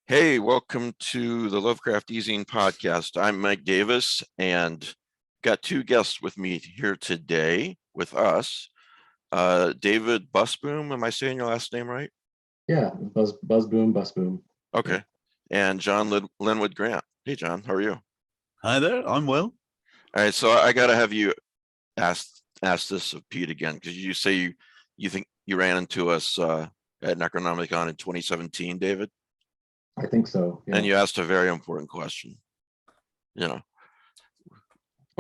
Hey, welcome to the Lovecraft Easing podcast. I'm Mike Davis and got two guests with me here today with us. David Busboom, am I saying your last name right? Yeah, Busboom. Okay. And John Linwood Grant. Hey, John, how are you? Hi there, I'm well. All right, so I got to have you ask this of Pete again, because you say you think you ran into us at Necronomicon in 2017, David? I think so. Yeah. And you asked a very important question, or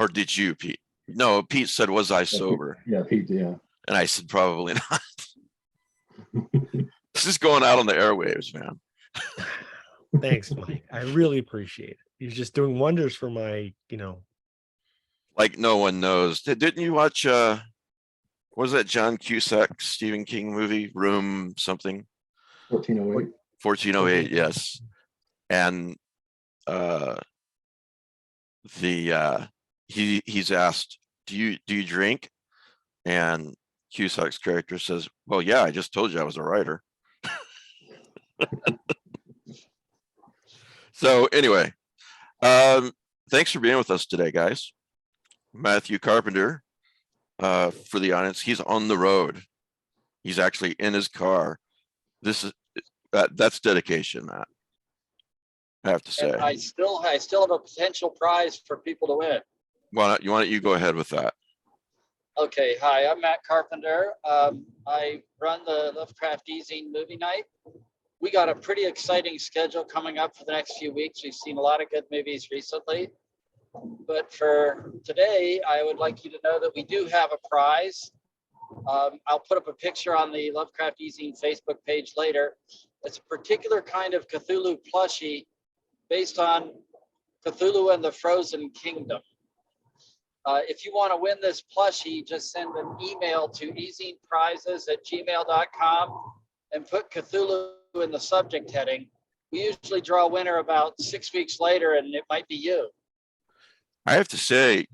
did you, Pete? No, Pete said, was I sober? Yeah, Pete, yeah. And I said, probably not. This is going out on the airwaves, man. Thanks, Mike. I really appreciate it. You're just doing wonders for my, Like no one knows. Didn't you watch, what was that John Cusack, Stephen King movie, Room something? 1408. 1408, yes. And he's asked, do you drink? And Cusack's character says, well, yeah, I just told you I was a writer. So anyway, thanks for being with us today, guys. Matthew Carpenter, for the audience, he's on the road. He's actually in his car. This is that's dedication, Matt. I have to say. And I still have a potential prize for people to win. Why don't you go ahead with that? Okay, hi, I'm Matt Carpenter. I run the Lovecraft Easing movie night. We got a pretty exciting schedule coming up for the next few weeks. We've seen a lot of good movies recently. But for today, I would like you to know that we do have a prize. I'll put up a picture on the Lovecraft Easing Facebook page later. It's a particular kind of Cthulhu plushie based on Cthulhu and the Frozen Kingdom. If you want to win this plushie, just send an email to easingprizes@gmail.com and put Cthulhu in the subject heading. We usually draw a winner about 6 weeks later, and it might be you. I have to say,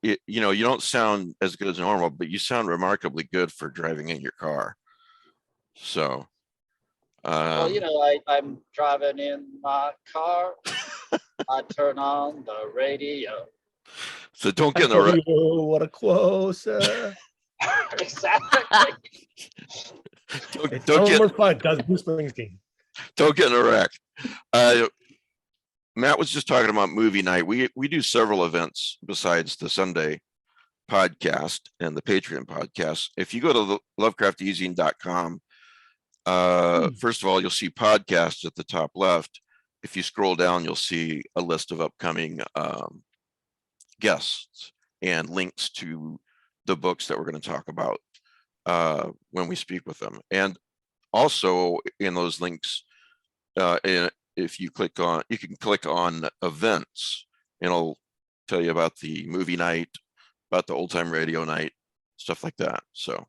you don't sound as good as normal, but you sound remarkably good for driving in your car. So, Well, I'm driving in my car. I turn on the radio. So don't get in a wreck. What a closer. Exactly. Don't get more fun. Does Bruce Springsteen? Don't get in a wreck. Matt was just talking about movie night. We do several events besides the Sunday podcast and the Patreon podcast. If you go to lovecrafteasing.com, first of all, you'll see podcasts at the top left. If you scroll down, you'll see a list of upcoming guests and links to the books that we're going to talk about when we speak with them. And also in those links, if you can click on events, and it'll tell you about the movie night, about the old time radio night, stuff like that. So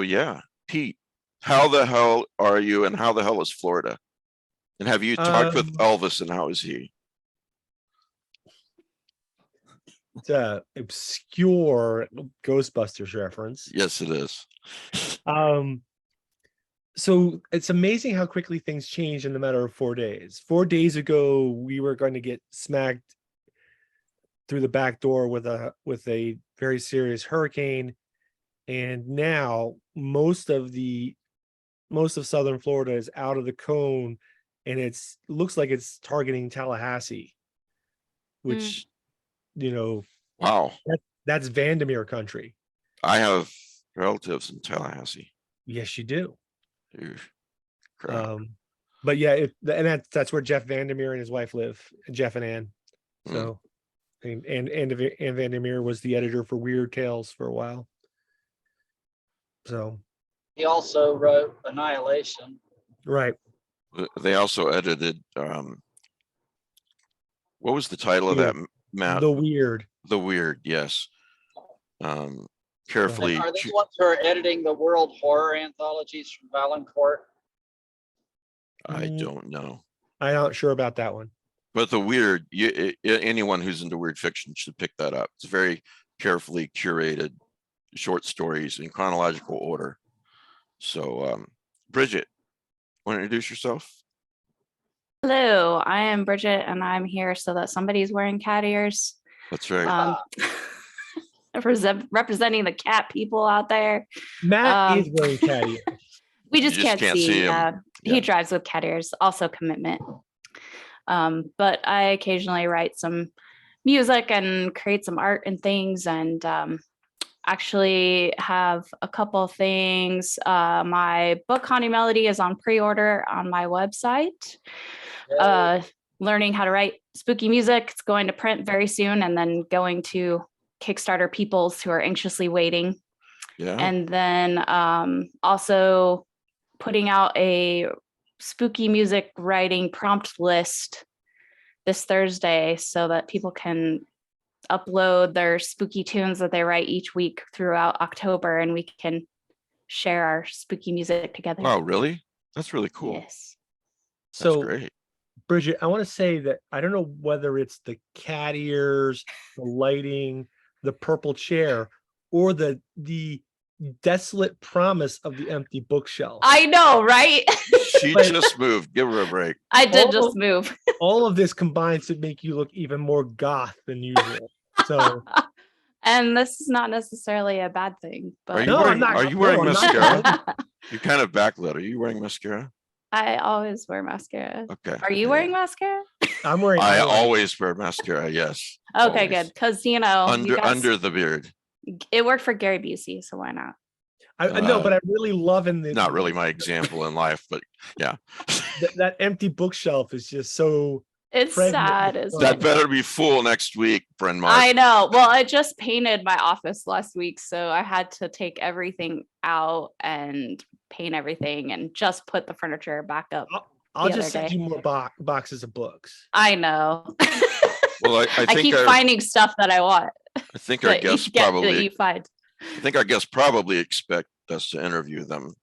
yeah, Pete, how the hell are you, and how the hell is Florida? And have you talked with Elvis, and how is he? It's a obscure Ghostbusters reference. Yes, it is. So it's amazing how quickly things change in the matter of 4 days. 4 days ago, we were going to get smacked through the back door with a very serious hurricane, and now most of southern Florida is out of the cone, and looks like it's targeting Tallahassee, which wow, that's Vandermeer country. I have relatives in Tallahassee. Yes, you do. Crap. But yeah, and that's where Jeff Vandermeer and his wife live, Jeff and Ann. So, and Vandermeer was the editor for Weird Tales for a while. So He also wrote Annihilation. right. They also edited. What was the title of that, Matt? The Weird. The Weird, yes. Carefully. Are they the ones who are editing the World Horror Anthologies from Valancourt? I don't know. I'm not sure about that one. But The Weird, anyone who's into weird fiction should pick that up. It's very carefully curated short stories in chronological order. So, Bridget, want to introduce yourself? Hello, I am Bridget, and I'm here so that somebody's wearing cat ears. That's right. Representing the cat people out there. Matt is wearing cat ears. We You just can't see. him. Yeah. Yeah. He drives with cat ears, also commitment. But I occasionally write some music and create some art and things, and actually have a couple things. My book Honey Melody is on pre-order on my website. Learning how to write spooky music. It's going to print very soon, and then going to Kickstarter peoples who are anxiously waiting. Yeah. And then also putting out a spooky music writing prompt list this Thursday so that people can upload their spooky tunes that they write each week throughout October, and we can share our spooky music together. Wow, really? That's really cool. Yes. That's So, great. Bridget, I want to say that I don't know whether it's the cat ears, the lighting, the purple chair, or the desolate promise of the empty bookshelf. I know, right? She But- just moved. Give her a break. I did Oh. just move. All of this combines to make you look even more goth than usual. So And this is not necessarily a bad thing, Are but you No, I'm wearing, not- are you no, wearing I'm not mascara? You're kind of backlit. Are you wearing mascara? I always wear mascara. Okay. Are you wearing mascara? I'm wearing I eyeliner. always wear mascara. Yes. Okay, always. good. Because you know, you guys- Under the beard. it worked for Gary Busey, so why not? I know, but I'm really loving the Not really my example in life, but yeah. that empty bookshelf is just so It's Pregnant sad, with isn't fun. That it? better be full next week, Bryn Mawr. I know. Well, I just painted my office last week, so I had to take everything out and paint everything and just put the furniture back up. I'll the just other send day. you more boxes of books. I know. Well, I I think keep our, finding stuff that I want. I think our That you guests get, that probably, you find. I think our guests probably expect us to interview them.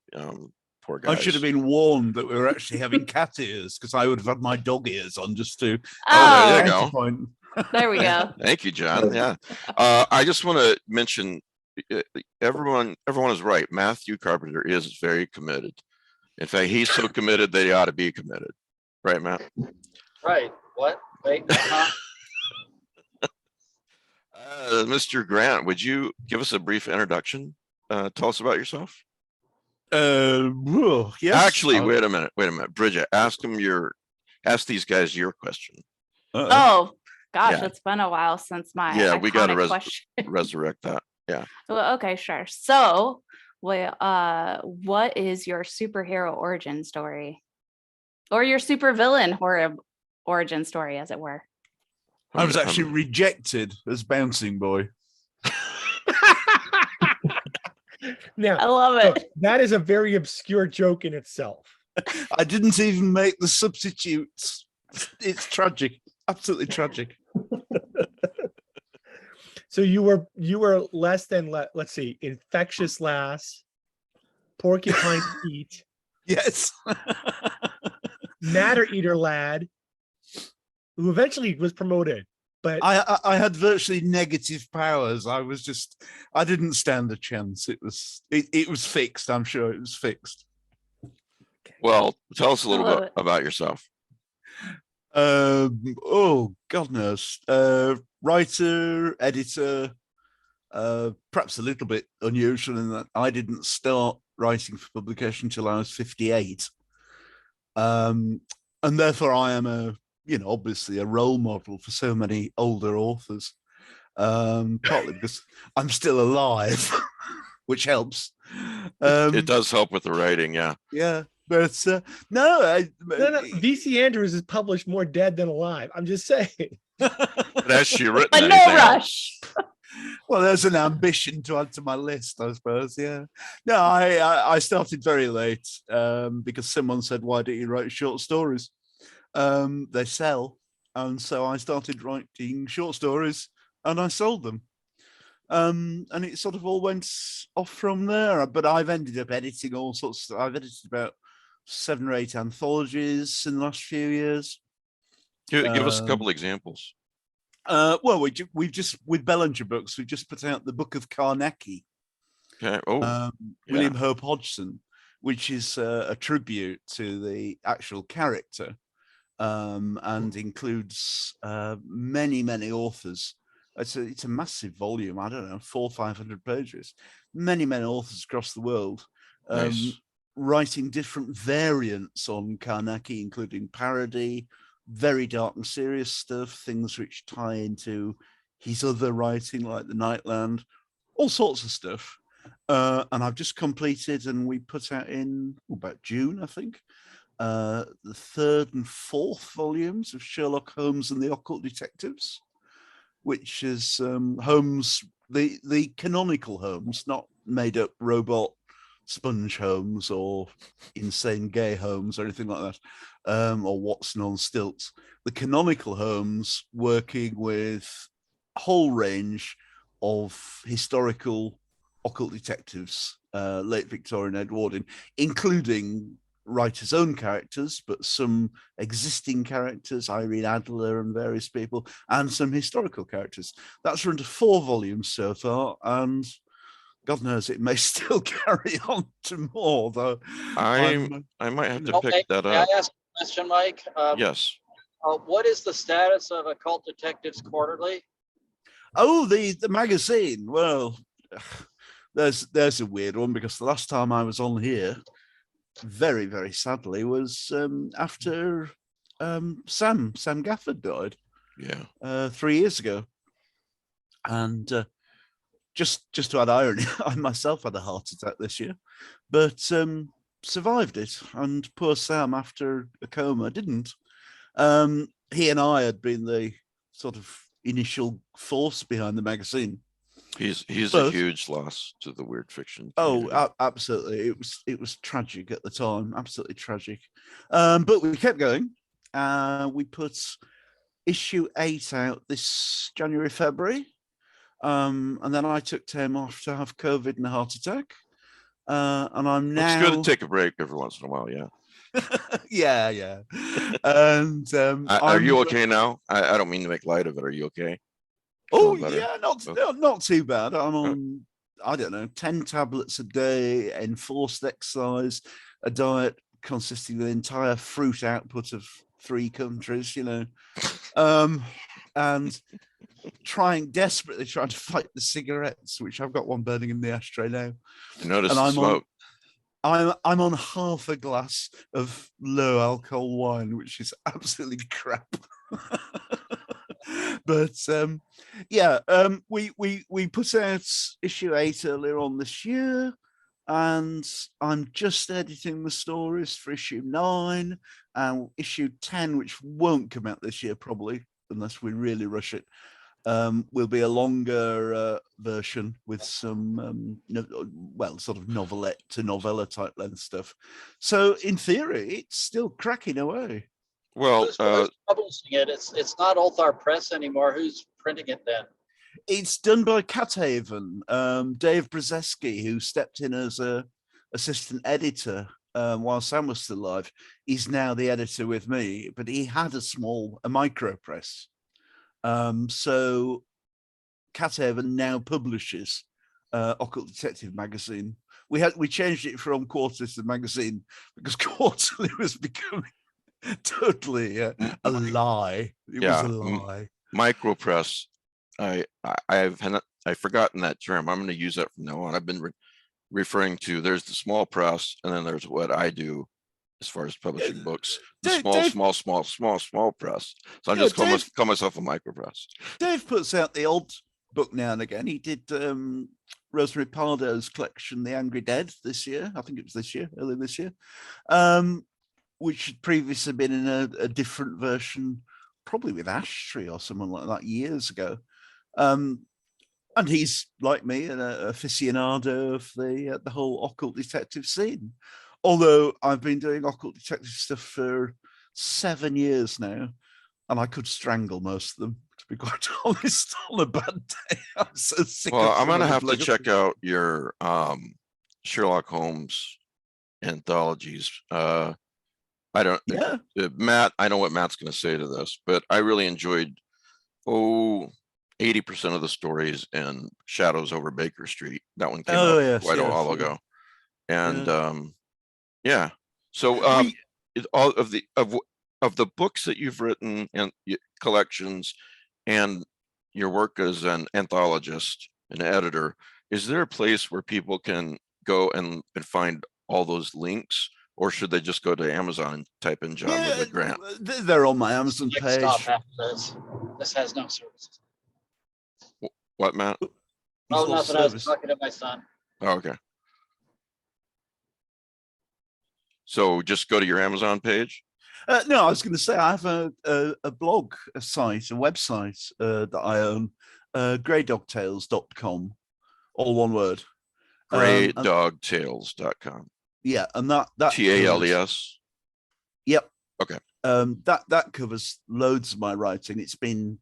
Poor I guys. should have been warned that we were actually having cat ears because I would have had my dog ears on just to. Oh, there you go. counterpoint. There we go. Thank you, John. Yeah. I just want to mention everyone is right. Matthew Carpenter is very committed. In fact, he's so committed that he ought to be committed. Right, Matt? Right, what? Wait, uh-huh. Mr. Grant, would you give us a brief introduction? Tell us about yourself. Yes. Actually, wait a minute. Bridget, ask these guys your question. Oh gosh, Yeah. it's been a while since my Yeah, we got to iconic question. resurrect that. Yeah. Well, okay, sure. So, well, what is your superhero origin story, or your supervillain horror origin story, as it were? I was actually rejected as bouncing boy. Now, I love so it. that is a very obscure joke in itself. I didn't even make the substitutes. It's tragic. Absolutely tragic. So you were less than let's see, infectious lass, porcupine Pete, Yes. matter eater lad, who eventually was promoted. But I had virtually negative powers. I didn't stand a chance. It was fixed. I'm sure it was fixed. Well, tell us a little love bit it. about yourself. Oh, God knows. Writer, editor, perhaps a little bit unusual in that I didn't start writing for publication until I was 58. And therefore I am obviously a role model for so many older authors, partly because I'm still alive, which helps. It does help with the writing. Yeah. Yeah. But no, no, VC Andrews is published more dead than alive. I'm just saying. But has she written But no anything else? rush. Well, there's an ambition to add to my list, I suppose. Yeah. No, I started very late because someone said, "Why don't you write short stories? They sell." And so I started writing short stories, and I sold them. And it sort of all went off from there. But I've ended up editing all sorts. I've edited about 7 or 8 anthologies in the last few years. Give us a couple examples. Well, we've just with Bellinger Books, we just put out the Book of Carnacki. Okay. Oh, William Hope Hodgson, which is a tribute to the actual character, and includes many authors. It's a massive volume. I don't know, 400 or 500 pages. Many authors across the world, Nice. writing different variants on Karnaki, including parody, very dark and serious stuff, things which tie into his other writing, like the Nightland, all sorts of stuff. And I've just completed, and we put out in about June, I think, the 3rd and 4th volumes of Sherlock Holmes and the Occult Detectives, which is Holmes, the canonical Holmes, not made up robot sponge Holmes or insane gay Holmes or anything like that, or Watson on stilts. The canonical Holmes, working with a whole range of historical occult detectives, late Victorian Edwardian, including writer's own characters, but some existing characters, Irene Adler and various people, and some historical characters. That's run to 4 volumes so far, and God knows it may still carry on to more, though. I might have to Oh, pick that may up. I ask a question, Mike? Yes. What is the status of Occult Detectives Quarterly? Oh, the magazine. Well, there's a weird one, because the last time I was on here, very sadly, was after Sam Gafford died. Yeah. 3 years ago. And just to add irony, I myself had a heart attack this year, but survived it. And poor Sam, after a coma, didn't. He and I had been the sort of initial force behind the magazine. He's But- a huge loss to the weird fiction Oh, community. absolutely. It was tragic at the time, absolutely tragic. But we kept going. We put issue 8 out this January, February. And then I took time off to have COVID and a heart attack. And I'm now. It's good to take a break every once in a while. Yeah. yeah. And Are you okay now? I don't mean to make light of it. Are you okay? Oh Feeling better? yeah, not too bad. I'm on, I don't know, 10 tablets a day, enforced exercise, a diet consisting of the entire fruit output of 3 countries, and desperately trying to fight the cigarettes, which I've got one burning in the ashtray now. I noticed And the I'm smoke. I'm on half a glass of low alcohol wine, which is absolutely crap. But we put out issue 8 earlier on this year, and I'm just editing the stories for issue 9 and issue 10, which won't come out this year probably unless we really rush it. Will be a longer version with some sort of novelette to novella type length stuff. So in theory, it's still cracking away. Well, Who's publishing it? It's not Ulthar Press anymore. Who's printing it then? It's done by Cathaven. Dave Brzezinski, who stepped in as a assistant editor while Sam was still alive, is now the editor with me, but he had a micro press. So Cathaven now publishes Occult Detective magazine. We changed it from quarterly to magazine because quarterly was becoming totally a lie. It was a lie. Micropress. I've forgotten that term. I'm going to use that from now on. I've been referring to, there's the small press, and then there's what I do as far as publishing books. The small press. So I'm just call myself a micropress. Dave puts out the odd book now and again. He did Rosemary Pardo's collection, The Angry Dead, this year. I think it was this year, early this year. Which had previously been in a different version, probably with Ashtree or someone like that years ago. And he's, like me, an aficionado of the whole occult detective scene. Although I've been doing occult detective stuff for 7 years now, and I could strangle most of them, to be quite honest, on a bad day. I'm so sick of I'm going to have to legacy. check out your Sherlock Holmes anthologies. I don't, Matt, I know what Matt's going to say to this, but I really enjoyed 80% of the stories in Shadows over Baker Street. That one came out quite a while ago. And Yeah. So all of the books that you've written and collections and your work as an anthologist and editor, is there a place where people can go and find all those links, or should they just go to Amazon and type in John Yeah, Ludwig Grant? they're on my Amazon Like, stop page. after this. This has no services. What, Matt? He's Oh, lost nothing. I was service. talking to my son. Oh, okay. So just go to your Amazon page. No, I was going to say I have a blog, a site, a website that I own, greydogtales.com, all one word. Greydogtales.com. Yeah, and that TALES. Yep. Okay. That covers loads of my writing. It's been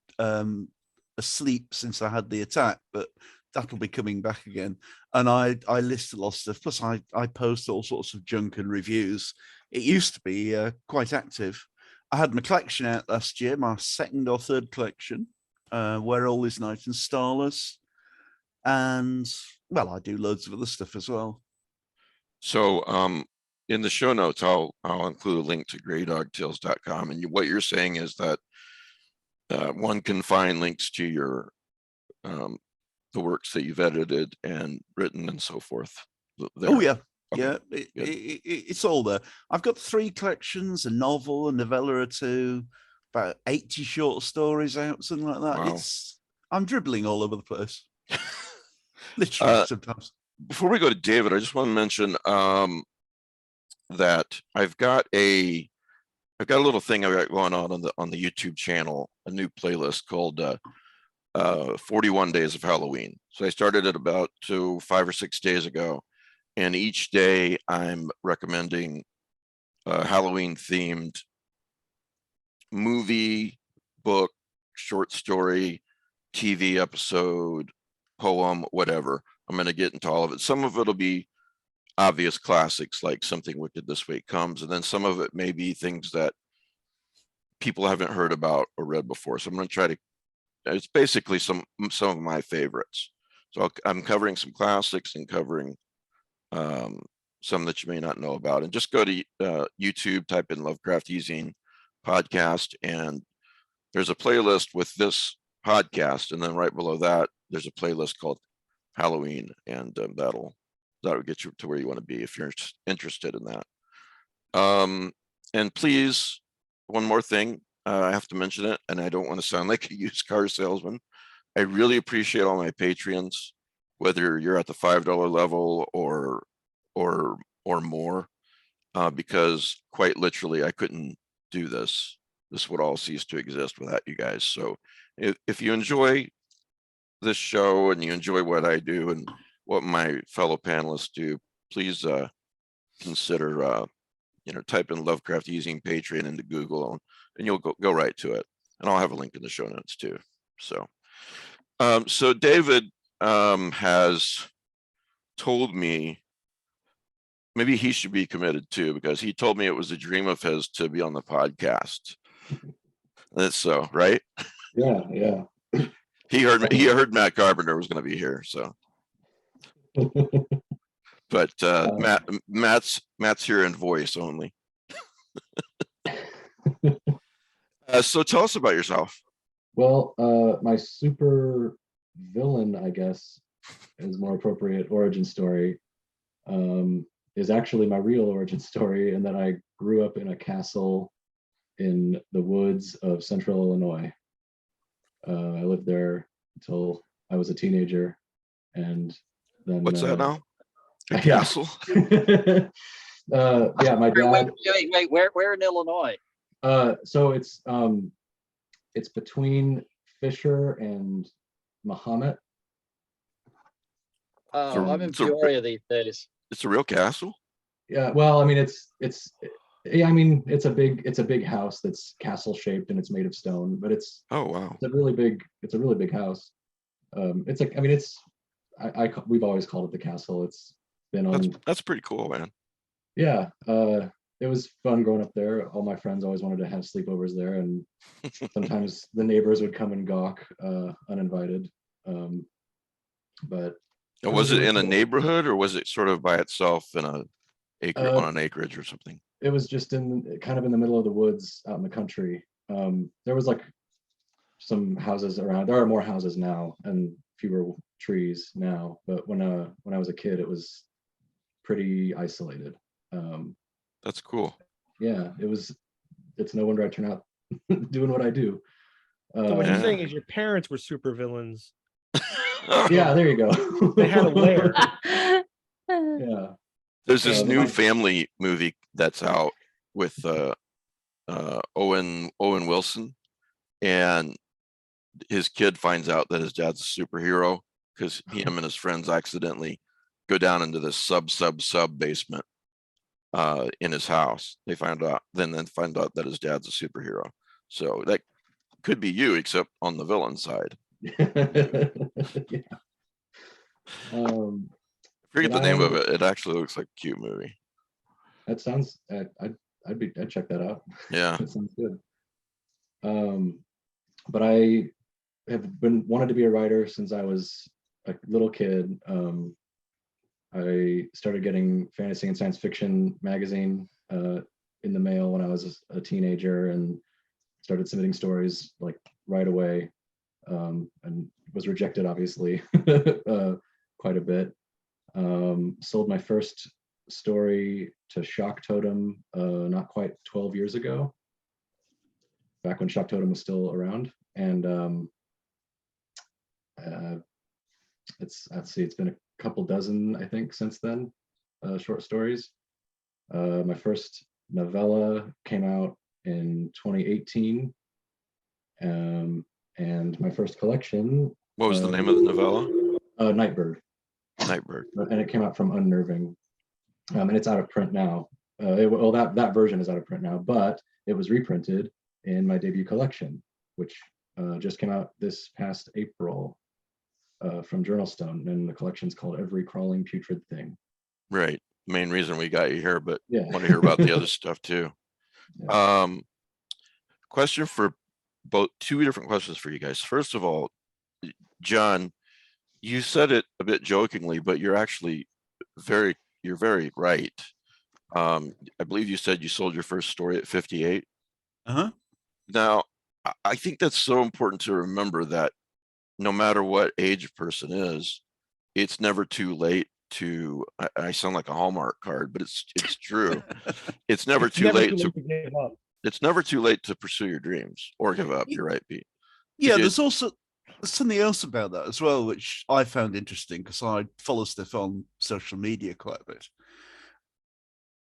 asleep since I had the attack, but that'll be coming back again. And I list a lot of stuff. Plus, I post all sorts of junk and reviews. It used to be quite active. I had my collection out last year, my second or third collection, Where All Is Night and Starless. And, well, I do loads of other stuff as well. So in the show notes, I'll include a link to greydogtales.com. And what you're saying is that one can find links to your the works that you've edited and written and so forth. There. Oh, yeah. Okay, Yeah, it's all there. I've got 3 collections, a novel, a novella or 2, about 80 short stories out, something like that. Wow. I'm dribbling all over the place. Literally, sometimes. Before we go to David, I just want to mention that I've got a little thing I've got going on the YouTube channel, a new playlist called 41 Days of Halloween. So I started it about 5 or 6 days ago. And each day I'm recommending a Halloween themed movie, book, short story, TV episode, poem, whatever. I'm going to get into all of it. Some of it'll be obvious classics like Something Wicked This Way Comes. And then some of it may be things that people haven't heard about or read before. So I'm going to try to, it's basically some of my favorites. So I'm covering some classics and covering some that you may not know about. And just go to YouTube, type in Lovecraft Easing podcast, and there's a playlist with this podcast, and then right below that there's a playlist called Halloween, and that'll get you to where you want to be if you're interested in that. And please, one more thing, I have to mention it, and I don't want to sound like a used car salesman. I really appreciate all my Patreons, whether you're at the $5 level or more, because quite literally I couldn't do this. This would all cease to exist without you guys. So if you enjoy this show and you enjoy what I do and what my fellow panelists do, please consider type in Lovecraft Easing Patreon into Google, and you'll go right to it. And I'll have a link in the show notes too. So so David has told me maybe he should be committed too, because he told me it was a dream of his to be on the podcast. That's so, right? Yeah. He heard Matt Carpenter was going to be here, so. But Matt's here in voice only. So tell us about yourself. Well, my super villain, I guess, is more appropriate origin story, is actually my real origin story, and that I grew up in a castle in the woods of central Illinois. I lived there until I was a teenager, and then What's that now? A yeah. castle? Yeah, my dad. Wait, where in Illinois? So it's between Fisher and Mahomet. Oh, I'm in Peoria these days. It's a real castle? Yeah, well, I mean, it's yeah, I mean, it's a big house that's castle shaped, and it's made of stone, but it's Oh wow. it's a really big house. We've always called it the castle. It's been on. That's pretty cool, man. Yeah, it was fun growing up there. All my friends always wanted to have sleepovers there, and sometimes the neighbors would come and gawk uninvited. But And was it in a cool. neighborhood, or was it sort of by itself in a on an acreage or something. It was just kind of in the middle of the woods out in the country. There was like some houses around. There are more houses now and fewer trees now, but when I was a kid, it was pretty isolated. That's cool. Yeah, it's no wonder I turn out doing what I do. So what you're Yeah. saying is your parents were super villains. Yeah, there you go. They had a lair. Yeah. There's this but new my- family movie that's out with Owen Wilson, and his kid finds out that his dad's a superhero because him and his friends accidentally go down into this sub basement in his house. They find out that his dad's a superhero. So that could be you, except on the villain side. Yeah. Forget the But name of it. It actually looks like a cute movie. That sounds. I'd check that out. Yeah. That sounds good. But I have wanted to be a writer since I was a little kid. I started getting fantasy and science fiction magazine in the mail when I was a teenager, and started submitting stories like right away, and was rejected obviously quite a bit. Sold my first story to Shock Totem not quite 12 years ago, back when Shock Totem was still around, and it's been a couple dozen, I think, since then, short stories. My first novella came out in 2018, and my first collection. What was the name of the novella? Nightbird. Nightbird. And it came out from Unnerving, and it's out of print now. That version is out of print now, but it was reprinted in my debut collection, which just came out this past April from Journalstone, and the collection's called Every Crawling Putrid Thing. Right. Main reason we got you here, but Yeah. want to hear about the other stuff too. Question for two different questions for you guys. First of all, John, you said it a bit jokingly, but you're actually very right. I believe you said you sold your first story at 58. Uh-huh. Now, I think that's so important to remember that no matter what age a person is, it's never too late to, I sound like a Hallmark card, but it's true. It's never too late to give up. it's never too late to pursue your dreams or give up. You're right, Pete. Yeah, there's also something else about that as well, which I found interesting because I follow stuff on social media quite a bit.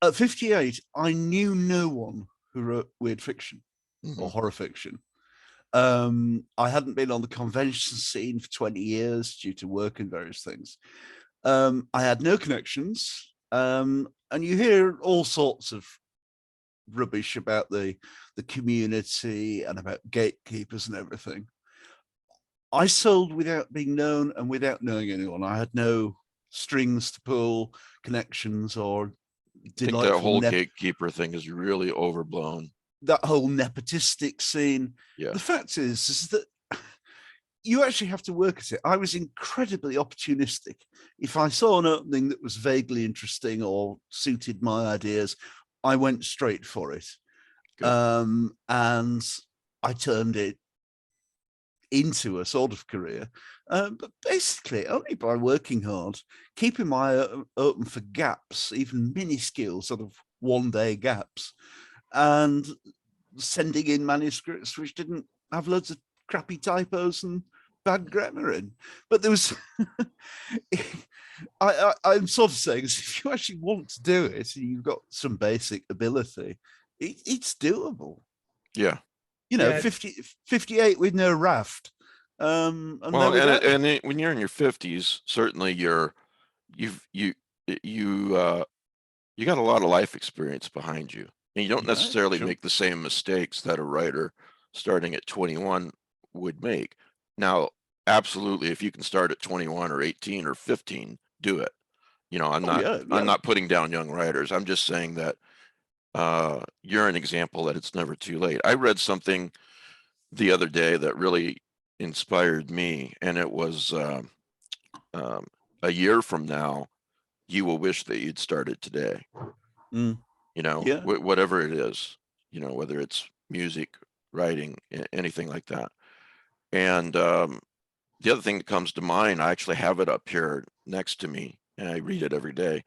At 58, I knew no one who wrote weird fiction or horror fiction. I hadn't been on the convention scene for 20 years due to work and various things. I had no connections, and you hear all sorts of rubbish about the community and about gatekeepers and everything. I sold without being known and without knowing anyone. I had no strings to pull, connections, or I think that delightful whole gatekeeper thing is really overblown. that whole nepotistic scene. Yeah. The fact is that you actually have to work at it. I was incredibly opportunistic. If I saw an opening that was vaguely interesting or suited my ideas, I went straight for it. And I turned it into a sort of career, but basically only by working hard, keeping my eye open for gaps, even minuscule sort of one-day gaps, and sending in manuscripts which didn't have loads of crappy typos and bad grammar in. But there was, I'm sort of saying, if you actually want to do it, and you've got some basic ability, it's doable. Yeah. You know, Yeah. 58 with no raft. And Well, there we go. and when you're in your 50s, certainly you got a lot of life experience behind you, and you don't Yeah, necessarily sure. make the same mistakes that a writer starting at 21 would make. Now, absolutely, if you can start at 21 or 18 or 15, do it. You know, I'm not putting down young writers. I'm just saying that you're an example that it's never too late. I read something the other day that really inspired me, and it was a year from now, you will wish that you'd started today. Mm. You know, Yeah. whatever it is, you know, whether it's music, writing, anything like that. And the other thing that comes to mind, I actually have it up here next to me, and I read it every day.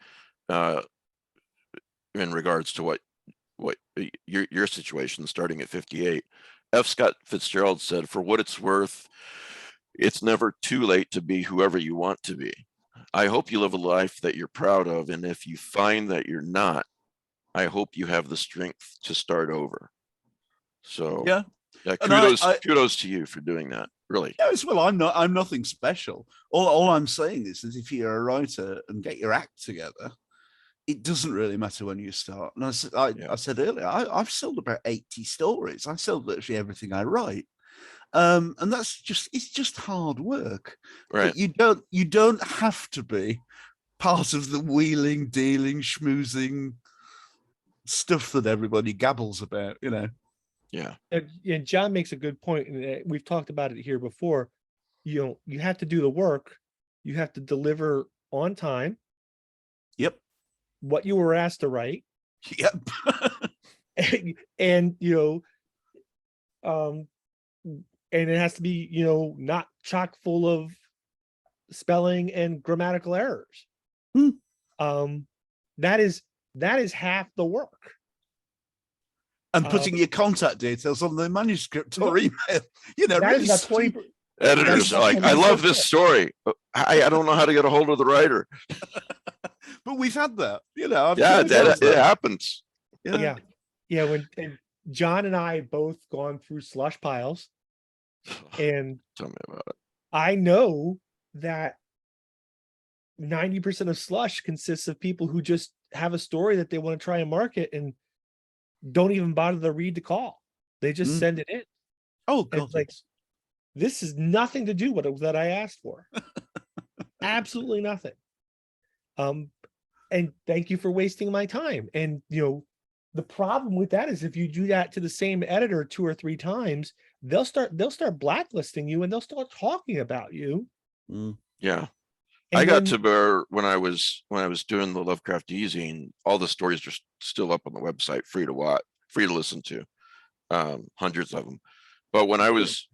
In regards to what your situation, starting at 58, F. Scott Fitzgerald said, "For what it's worth, it's never too late to be whoever you want to be. I hope you live a life that you're proud of, and if you find that you're not, I hope you have the strength to start over." So Yeah. And kudos to you for doing that. Really. Yes, well, I'm nothing special. All I'm saying is that if you're a writer and get your act together, it doesn't really matter when you start. And I said earlier, I've sold about 80 stories. I sell virtually everything I write. And it's just hard work. Right. But you don't have to be part of the wheeling, dealing, schmoozing stuff that everybody gabbles about, you know. Yeah. And John makes a good point, and we've talked about it here before. You know, you have to do the work. You have to deliver on time. Yep. What you were asked to write. Yep. and you know, and it has to be, you know, not chock full of spelling and grammatical errors. That is half the work. And putting your contact details on the manuscript or email, you know, that really is about 20. Editors are like, "I love this story. I don't know how to get a hold of the writer." But we've had that, you know. It happens. Yeah. When John and I both gone through slush piles, and Tell me about it. I know that 90% of slush consists of people who just have a story that they want to try and market and don't even bother to read the call. They just send it in. Oh, God. Like, this is nothing to do with it that I asked for. Absolutely nothing. And thank you for wasting my time. And, you know, the problem with that is if you do that to the same editor 2 or 3 times, they'll start blacklisting you, and they'll start talking about you. Yeah. And I got to bear when I was doing the Lovecraft easing, all the stories are still up on the website, free to listen to, hundreds of them. But when I was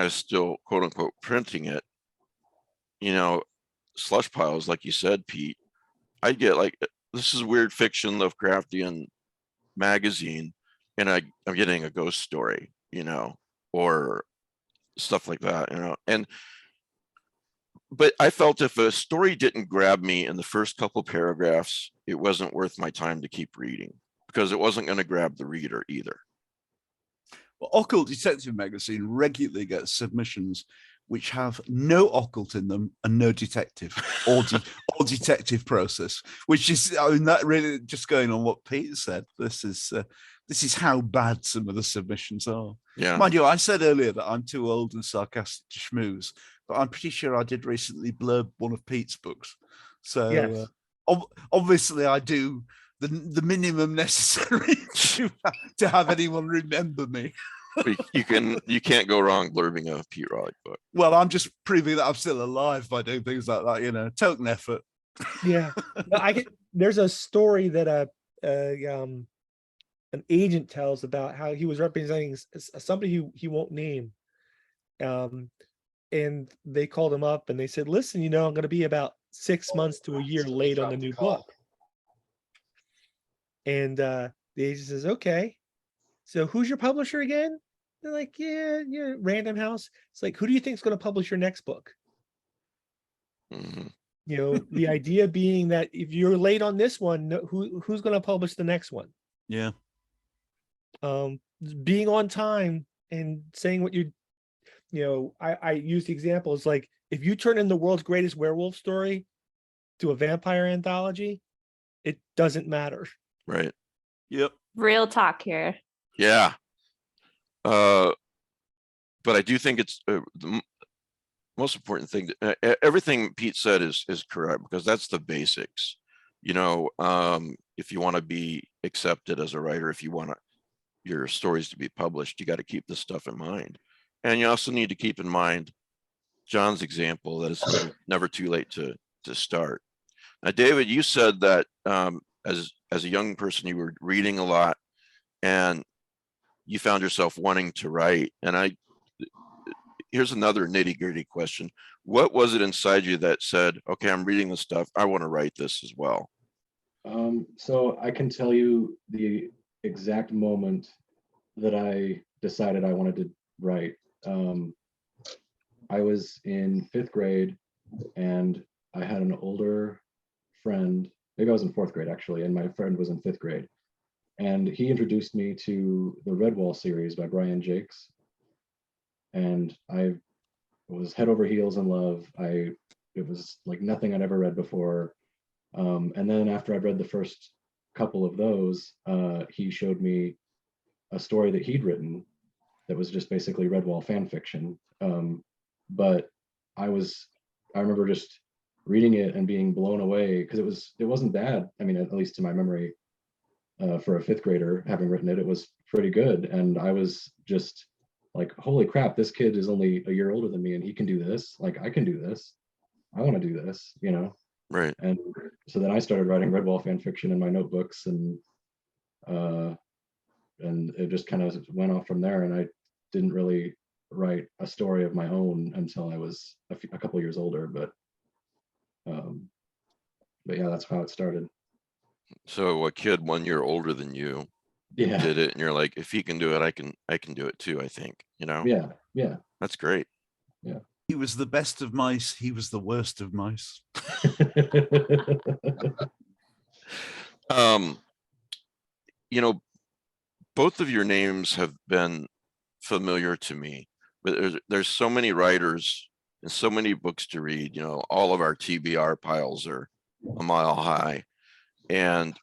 still quote unquote printing it, you know, slush piles, like you said, Pete, I'd get like, "This is weird fiction, Lovecraftian magazine," and I'm getting a ghost story, you know, or stuff like that, you know. But I felt if a story didn't grab me in the first couple paragraphs, it wasn't worth my time to keep reading, because it wasn't going to grab the reader either. Well, Occult Detective Magazine regularly gets submissions which have no occult in them and no detective or detective process, which is, I mean, that really just going on what Pete said. This is how bad some of the submissions are. Yeah. Mind you, I said earlier that I'm too old and sarcastic to schmooze, but I'm pretty sure I did recently blurb one of Pete's books. So yes. Obviously I do the minimum necessary to have anyone remember me. You can't go wrong blurbing a Pete Rawley book. Well, I'm just proving that I'm still alive by doing things like that, you know, token effort. Yeah. No, there's a story that an agent tells about how he was representing somebody he won't name. And they called him up and they said, "Listen, you know, I'm going to be about 6 months to a year late on the new book." And the agent says, "Okay, so who's your publisher again?" They're like, "Yeah, Random House." It's like, "Who do you think is going to publish your next book?" Mm-hmm. You know, the idea being that if you're late on this one, who's going to publish the next one? Yeah. Being on time and saying what you know, I use the example. It's like, if you turn in the world's greatest werewolf story to a vampire anthology, it doesn't matter. Right. Yep. Real talk here. Yeah. But I do think it's the most important thing. Everything Pete said is correct, because that's the basics. You know, if you want to be accepted as a writer, if you want your stories to be published, you got to keep this stuff in mind. And you also need to keep in mind John's example that it's never too late to start. Now, David, you said that as a young person, you were reading a lot, and you found yourself wanting to write. And here's another nitty-gritty question: what was it inside you that said, "Okay, I'm reading this stuff. I want to write this as well"? So I can tell you the exact moment that I decided I wanted to write. I was in 5th grade, and I had an older friend. Maybe I was in 4th grade actually, and my friend was in 5th grade. And he introduced me to the Redwall series by Brian Jakes. And I was head over heels in love. It was like nothing I'd ever read before. And then after I'd read the first couple of those, he showed me a story that he'd written that was just basically Redwall fan fiction. But I remember just reading it and being blown away, because it wasn't bad. I mean, at least to my memory, for a 5th grader having written it, it was pretty good. And I was just like, holy crap, this kid is only a year older than me and he can do this. Like, I can do this. I want to do this, you know? Right. And so then I started writing Redwall fan fiction in my notebooks, and it just kind of went off from there. And I didn't really write a story of my own until I was a couple years older. But yeah, that's how it started. So a kid 1 year older than you Yeah. did it, and you're like, if he can do it, I can do it too, I think, you know? Yeah. That's great. Yeah. He was the best of mice. He was the worst of mice. You know, both of your names have been familiar to me, but there's so many writers and so many books to read. You know, all of our TBR piles are a mile high. And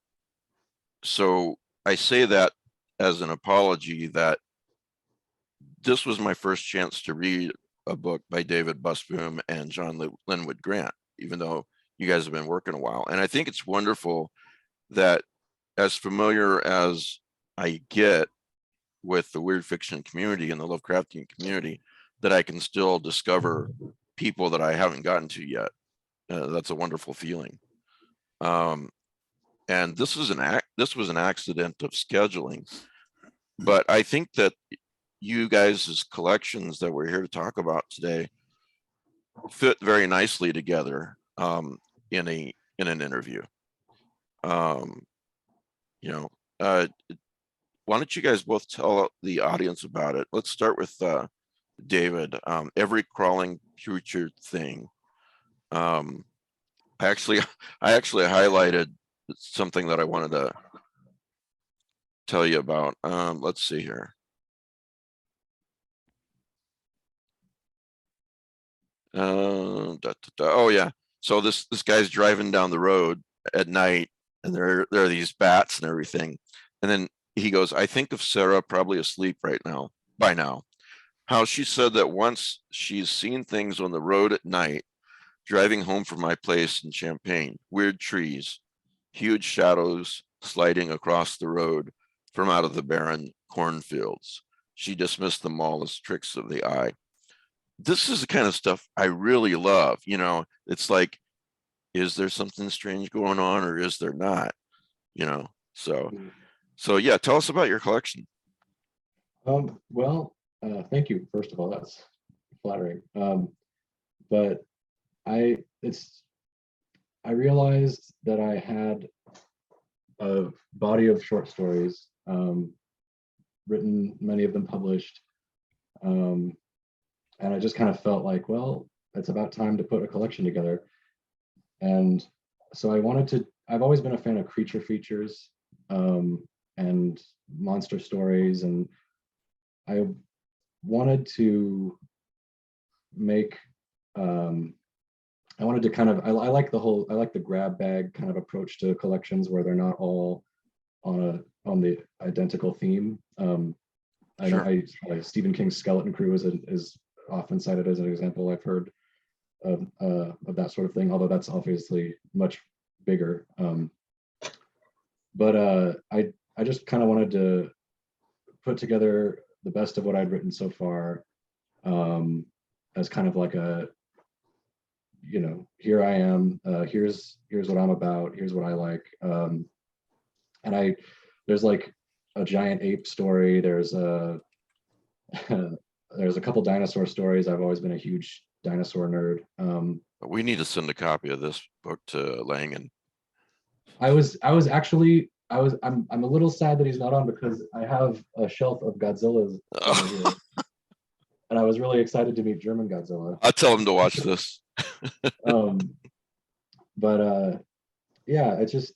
so I say that as an apology that this was my first chance to read a book by David Busboom and John Linwood Grant, even though you guys have been working a while. And I think it's wonderful that, as familiar as I get with the weird fiction community and the Lovecraftian community, that I can still discover people that I haven't gotten to yet. That's a wonderful feeling. And this was an accident of scheduling, but I think that you guys' collections that we're here to talk about today fit very nicely together in an interview. You know, why don't you guys both tell the audience about it? Let's start with David. Every crawling creature thing. I actually highlighted something that I wanted to tell you about. Let's see here. Oh yeah. So this guy's driving down the road at night, and there are these bats and everything. And then he goes, I think of Sarah probably asleep by now. How she said that once she's seen things on the road at night, driving home from my place in Champaign, weird trees, huge shadows sliding across the road from out of the barren cornfields. She dismissed them all as tricks of the eye. This is the kind of stuff I really love. You know, it's like, is there something strange going on, or is there not? You know, so yeah, tell us about your collection. Well, thank you. First of all, that's flattering. But I realized that I had a body of short stories, written, many of them published. And I just kind of felt like, well, it's about time to put a collection together. And so I've always been a fan of creature features, and monster stories. And I wanted to make, I wanted to kind of, I like the grab bag kind of approach to collections where they're not all on the identical theme. I know like Stephen King's Skeleton Crew is often cited as an example I've heard of that sort of thing, although that's obviously much bigger. But I just kind of wanted to put together the best of what I'd written so far, as kind of like you know, here I am, here's what I'm about, here's what I like. And there's like a giant ape story, there's a there's a couple dinosaur stories. I've always been a huge dinosaur nerd. We need to send a copy of this book to Langan. I'm a little sad that he's not on, because I have a shelf of Godzillas over here, and I was really excited to meet German Godzilla. I'll tell him to watch this. But yeah, I just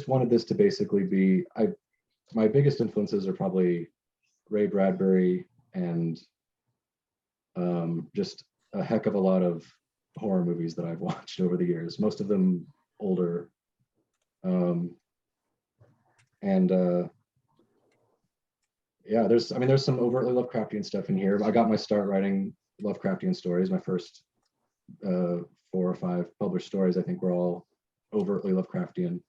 wanted this to basically be, my biggest influences are probably Ray Bradbury and just a heck of a lot of horror movies that I've watched over the years, most of them older. Yeah, there's some overtly Lovecraftian stuff in here. I got my start writing Lovecraftian stories. My first 4 or 5 published stories, I think, were all overtly Lovecraftian.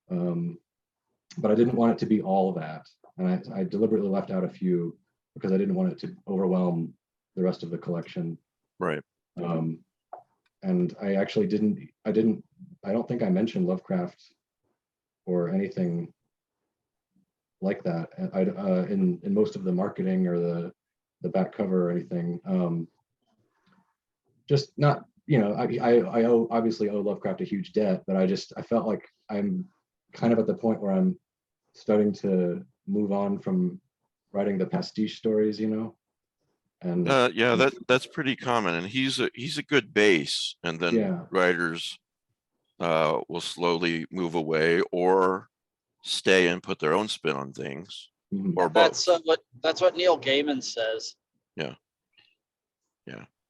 But I didn't want it to be all that. And I deliberately left out a few because I didn't want it to overwhelm the rest of the collection. Right. And I actually I don't think I mentioned Lovecraft or anything like that in most of the marketing or the back cover or anything. Just not, you know, I obviously owe Lovecraft a huge debt, but I felt like I'm kind of at the point where I'm starting to move on from writing the pastiche stories, you know. And yeah, that's pretty common, and he's a good base, and then yeah, writers will slowly move away or stay and put their own spin on things, mhm, or both. That's what Neil Gaiman says. Yeah.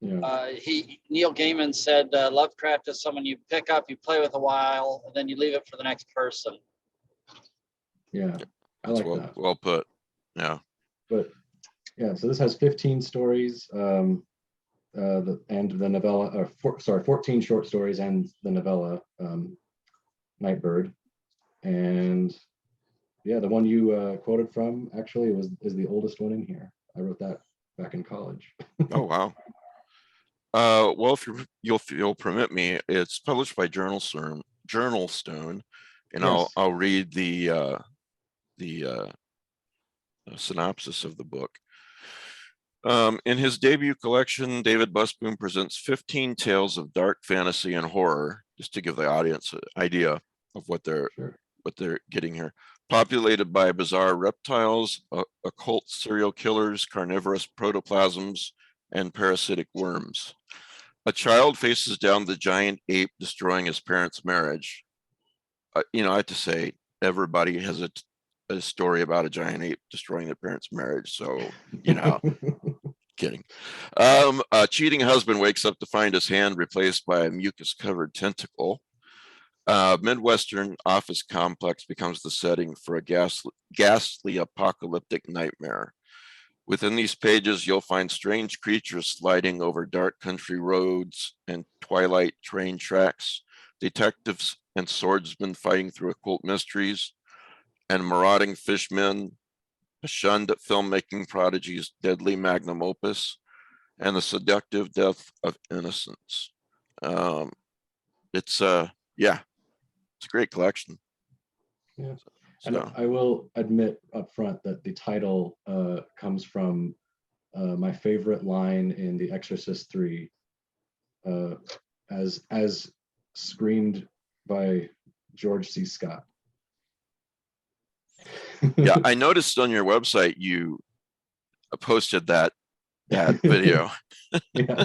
Neil Gaiman said Lovecraft is someone you pick up, you play with a while, and then you leave it for the next person. yeah, I like that. Well put. Yeah. But yeah, so this has 15 stories, and the novella, 14 short stories and the novella, Nightbird. And yeah, the one you quoted from actually is the oldest one in here. I wrote that back in college. Oh wow. Well, if you'll permit me, it's published by Journal Stone, and Yes. I'll read the synopsis of the book. In his debut collection, David Busboom presents 15 tales of dark fantasy and horror, just to give the audience an idea of what they're getting here. Populated by bizarre reptiles, occult serial killers, carnivorous protoplasms, and parasitic worms. A child faces down the giant ape destroying his parents' marriage. You know, I have to say, everybody has a story about a giant ape destroying their parents' marriage. So, you know, kidding. A cheating husband wakes up to find his hand replaced by a mucus-covered tentacle. Midwestern office complex becomes the setting for a ghastly apocalyptic nightmare. Within these pages, you'll find strange creatures sliding over dark country roads and twilight train tracks, detectives and swordsmen fighting through occult mysteries, and marauding fishmen, shunned filmmaking prodigies' deadly magnum opus, and the seductive death of innocence. It's a great collection. Yeah. So, And I will admit up front that the title comes from my favorite line in The Exorcist 3, as screamed by George C. Scott. yeah, I noticed on your website you posted that video. Yeah.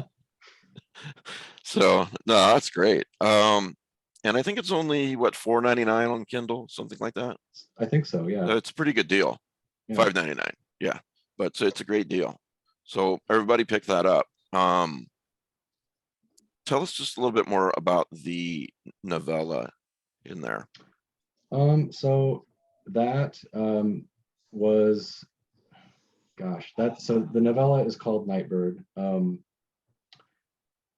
So no, that's great. And I think it's only what, $4.99 on Kindle, something like that. I think so. Yeah. It's a pretty good deal. Yeah. $5.99. Yeah, but it's a great deal. So everybody pick that up. Tell us just a little bit more about the novella in there. So that was, so the novella is called Nightbird.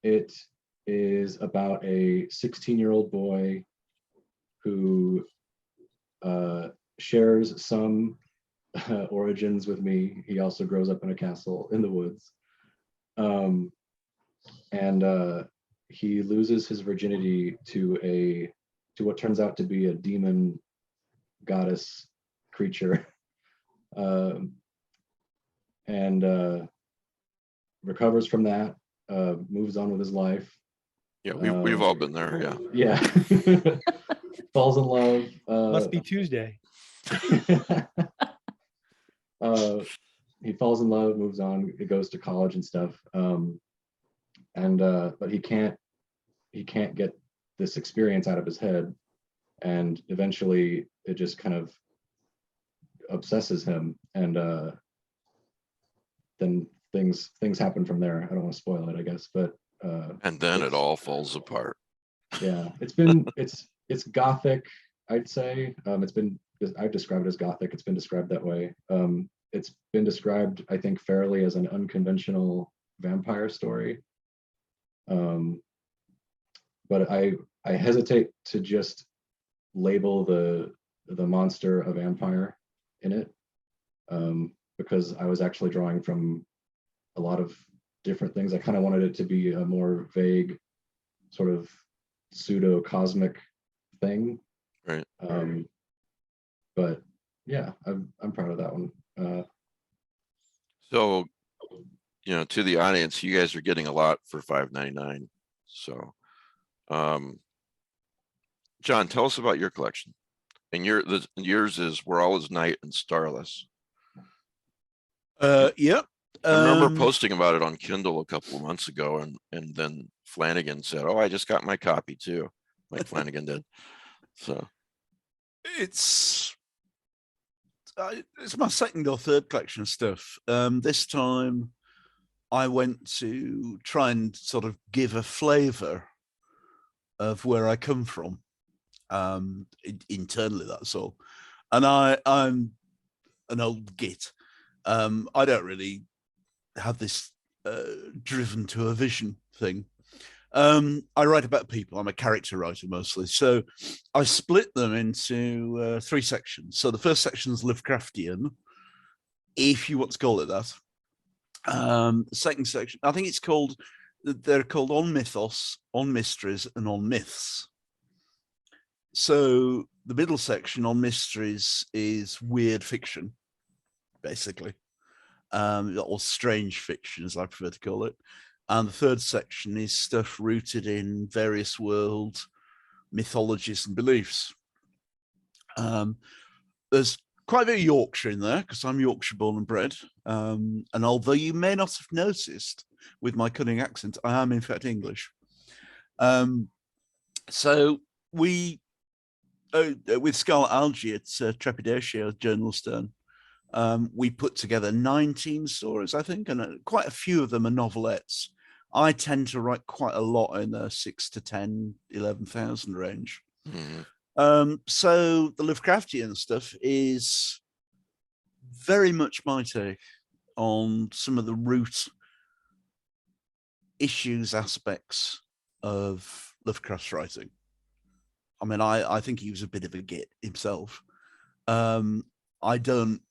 It is about a 16-year-old boy who shares some origins with me. He also grows up in a castle in the woods. and he loses his virginity to what turns out to be a demon goddess creature, and recovers from that, moves on with his life. Yeah, we've all been there. Yeah. Yeah. Falls in love. Must be Tuesday. He falls in love, moves on, he goes to college and stuff. But he can't get this experience out of his head. And eventually it just kind of obsesses him. And then things happen from there. I don't want to spoil it, I guess, but And then it all falls apart. yeah, it's gothic, I'd say. I've described it as gothic. It's been described that way. It's been described, I think, fairly as an unconventional vampire story. But I hesitate to just label the monster a vampire in it, because I was actually drawing from a lot of different things. I kind of wanted it to be a more vague, sort of pseudo cosmic thing. Right. But yeah, I'm proud of that one. So, to the audience, you guys are getting a lot for $5.99. So, John, tell us about your collection. And yours is We're Always Night and Starless. Yep. I remember posting about it on Kindle a couple of months ago, and then Flanagan said, "Oh, I just got my copy too." Mike Flanagan did. So it's my second or third collection of stuff. This time I went to try and sort of give a flavor of where I come from, internally, that's all. And I'm an old git. I don't really have this driven to a vision thing. I write about people. I'm a character writer mostly. So I split them into 3 sections. So the first section is Lovecraftian, if you want to call it that. The second section, I think they're called On Mythos, On Mysteries, and On Myths. So the middle section, On Mysteries, is weird fiction, basically. Or strange fiction, as I prefer to call it. And the third section is stuff rooted in various world mythologies and beliefs. There's quite a bit of Yorkshire in there, because I'm Yorkshire born and bred. And although you may not have noticed with my cunning accent, I am in fact English. So we, with Scarlet Algae at Trepidatio Journal Stern, we put together 19 stories, I think, and quite a few of them are novelettes. I tend to write quite a lot in the 6 to 10, 11,000 range. mm-hmm. So the Lovecraftian stuff is very much my take on some of the root issues, aspects of Lovecraft's writing. I mean, I think he was a bit of a git himself. I don't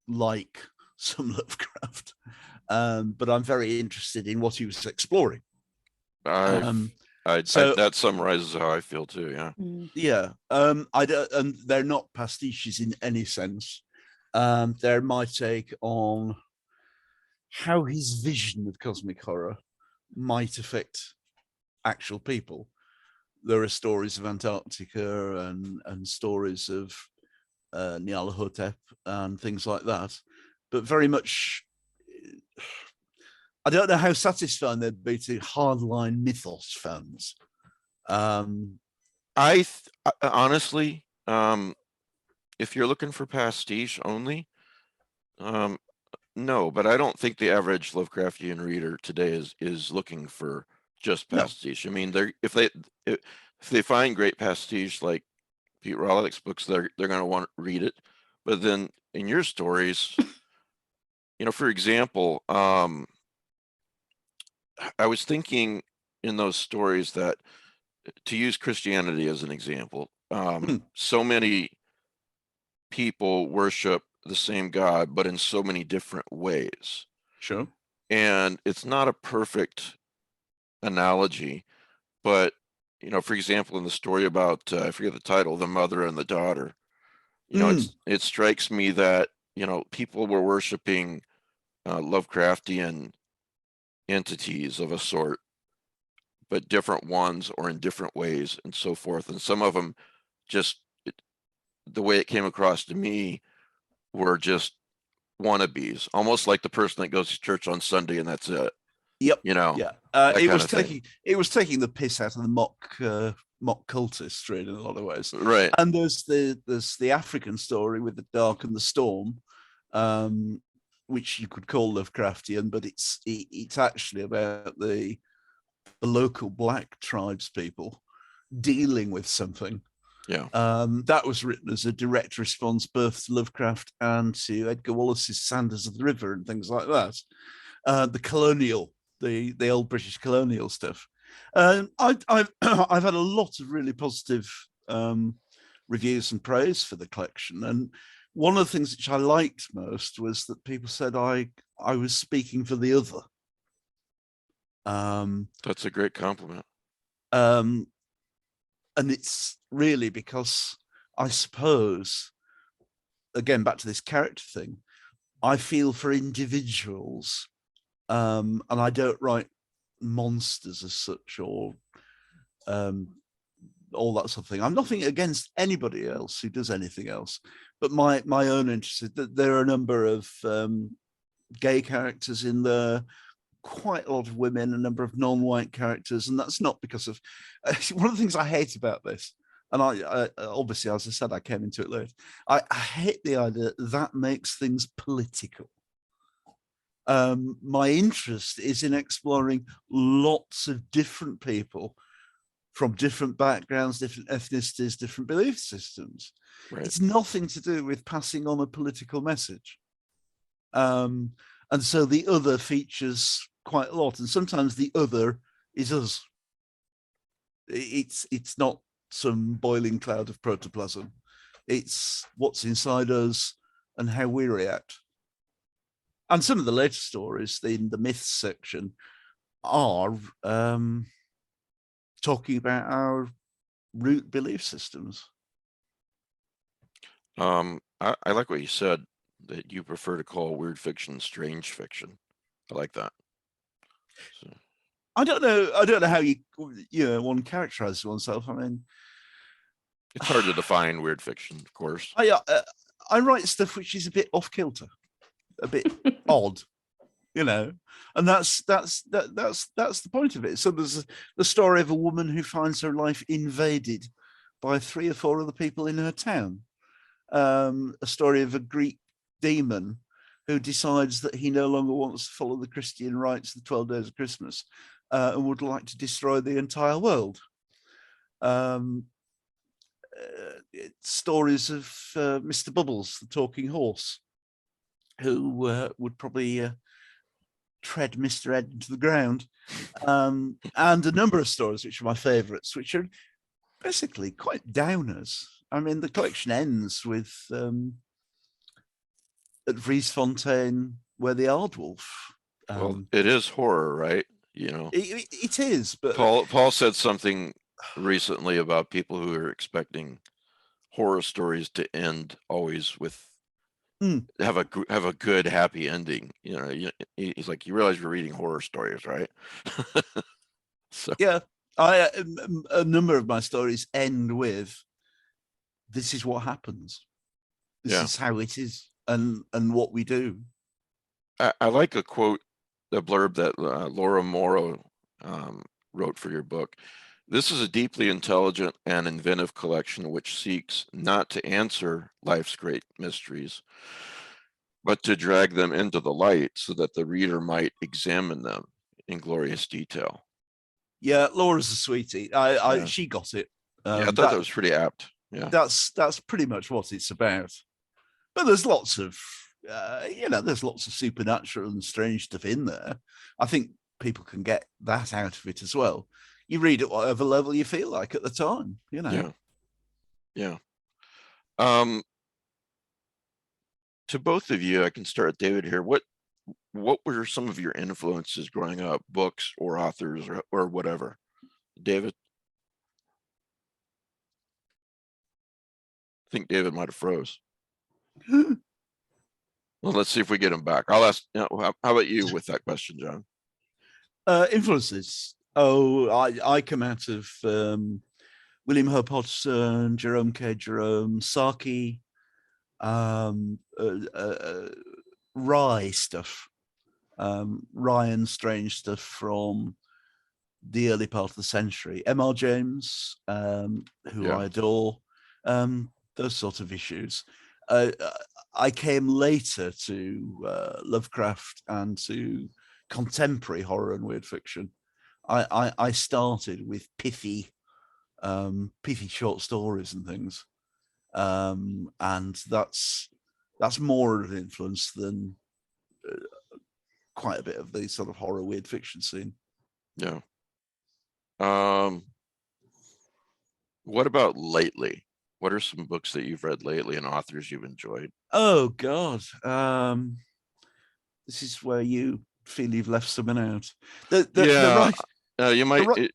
like some Lovecraft, but I'm very interested in what he was exploring. That summarizes how I feel too. Yeah. Yeah. I don't, and they're not pastiches in any sense. They're my take on how his vision of cosmic horror might affect actual people. There are stories of Antarctica and stories of Nyarlathotep and things like that, but very much, I don't know how satisfying they'd be to hardline mythos fans. Honestly, if you're looking for pastiche only, no, but I don't think the average Lovecraftian reader today is looking for just pastiche. No. I mean, if they find great pastiche like Pete Rawlick's books, they're going to want to read it. But then in your stories, for example, I was thinking in those stories that, to use Christianity as an example, so many people worship the same God, but in so many different ways. Sure. And it's not a perfect analogy, but you know, for example, in the story about I forget the title, the mother and the daughter, you know, it strikes me that, you know, people were worshiping Lovecraftian entities of a sort, but different ones or in different ways and so forth. And some of them just, the way it came across to me, were just wannabes, almost like the person that goes to church on Sunday and that's it. Yep. You know, Yeah. that It kind was of thing. taking the piss out of the mock cultists, really, in a lot of ways. Right. And there's the African story with the dark and the storm, which you could call Lovecraftian, but it's actually about the local black tribes people dealing with something. Yeah. That was written as a direct response both to Lovecraft and to Edgar Wallace's Sanders of the River and things like that. The colonial, the old British colonial stuff. I've had a lot of really positive reviews and praise for the collection, and one of the things which I liked most was that people said I was speaking for the other. That's a great compliment. And it's really because, I suppose, again, back to this character thing, I feel for individuals, and I don't write monsters as such, or all that sort of thing. I'm nothing against anybody else who does anything else, but my own interest is that there are a number of gay characters in there, quite a lot of women, a number of non-white characters, and that's not because of one of the things I hate about this. And I obviously, as I said, I came into it late. I hate the idea that makes things political. My interest is in exploring lots of different people from different backgrounds, different ethnicities, different belief systems. Right. It's nothing to do with passing on a political message. And so the other features quite a lot, and sometimes the other is us. It's not some boiling cloud of protoplasm. It's what's inside us and how we react. And some of the later stories in the myths section are talking about our root belief systems. I like what you said, that you prefer to call weird fiction strange fiction. I like that. So. I don't know how one characterizes oneself. I mean, It's hard to define weird fiction, of course. I write stuff which is a bit off kilter, a bit odd, and that's the point of it. So there's the story of a woman who finds her life invaded by 3 or 4 other people in her town. A story of a Greek demon who decides that he no longer wants to follow the Christian rites of the 12 days of Christmas and would like to destroy the entire world. Stories of Mr. Bubbles, the talking horse, who would probably tread Mr. Ed into the ground, and a number of stories which are my favourites, which are basically quite downers. I mean, the collection ends with at Vriesfontein, where the Aardwolf. Well, it is horror, right? It is. But Paul said something recently about people who are expecting horror stories to end always with have a good happy ending. He's like, you realize you're reading horror stories, right? So yeah, a number of my stories end with, this is what happens. This is how it is, and what we do. I like a quote, a blurb that Laura Morrow wrote for your book. This is a deeply intelligent and inventive collection which seeks not to answer life's great mysteries, but to drag them into the light so that the reader might examine them in glorious detail. Yeah, Laura's a sweetie. She got it. I thought that was pretty apt. Yeah, that's pretty much what it's about. But there's lots of there's lots of supernatural and strange stuff in there. I think people can get that out of it as well. You read at whatever level you feel like at the time, Yeah. To both of you, I can start with David here. What what were some of your influences growing up, books or authors or whatever? David? I think David might have froze. Well, let's see if we get him back. I'll ask, how about you with that question, John? Influences. Oh, I come out of William Hope Hodgson, Jerome K. Jerome, Saki, Rye stuff, Rye and strange stuff from the early part of the century. M.R. James, who I adore, those sort of issues. I came later to Lovecraft and to contemporary horror and weird fiction. I started with pithy short stories and things, and that's more of an influence than quite a bit of the sort of horror weird fiction scene. Yeah. What about lately? What are some books that you've read lately and authors you've enjoyed? Oh God, this is where you feel you've left someone out. You might.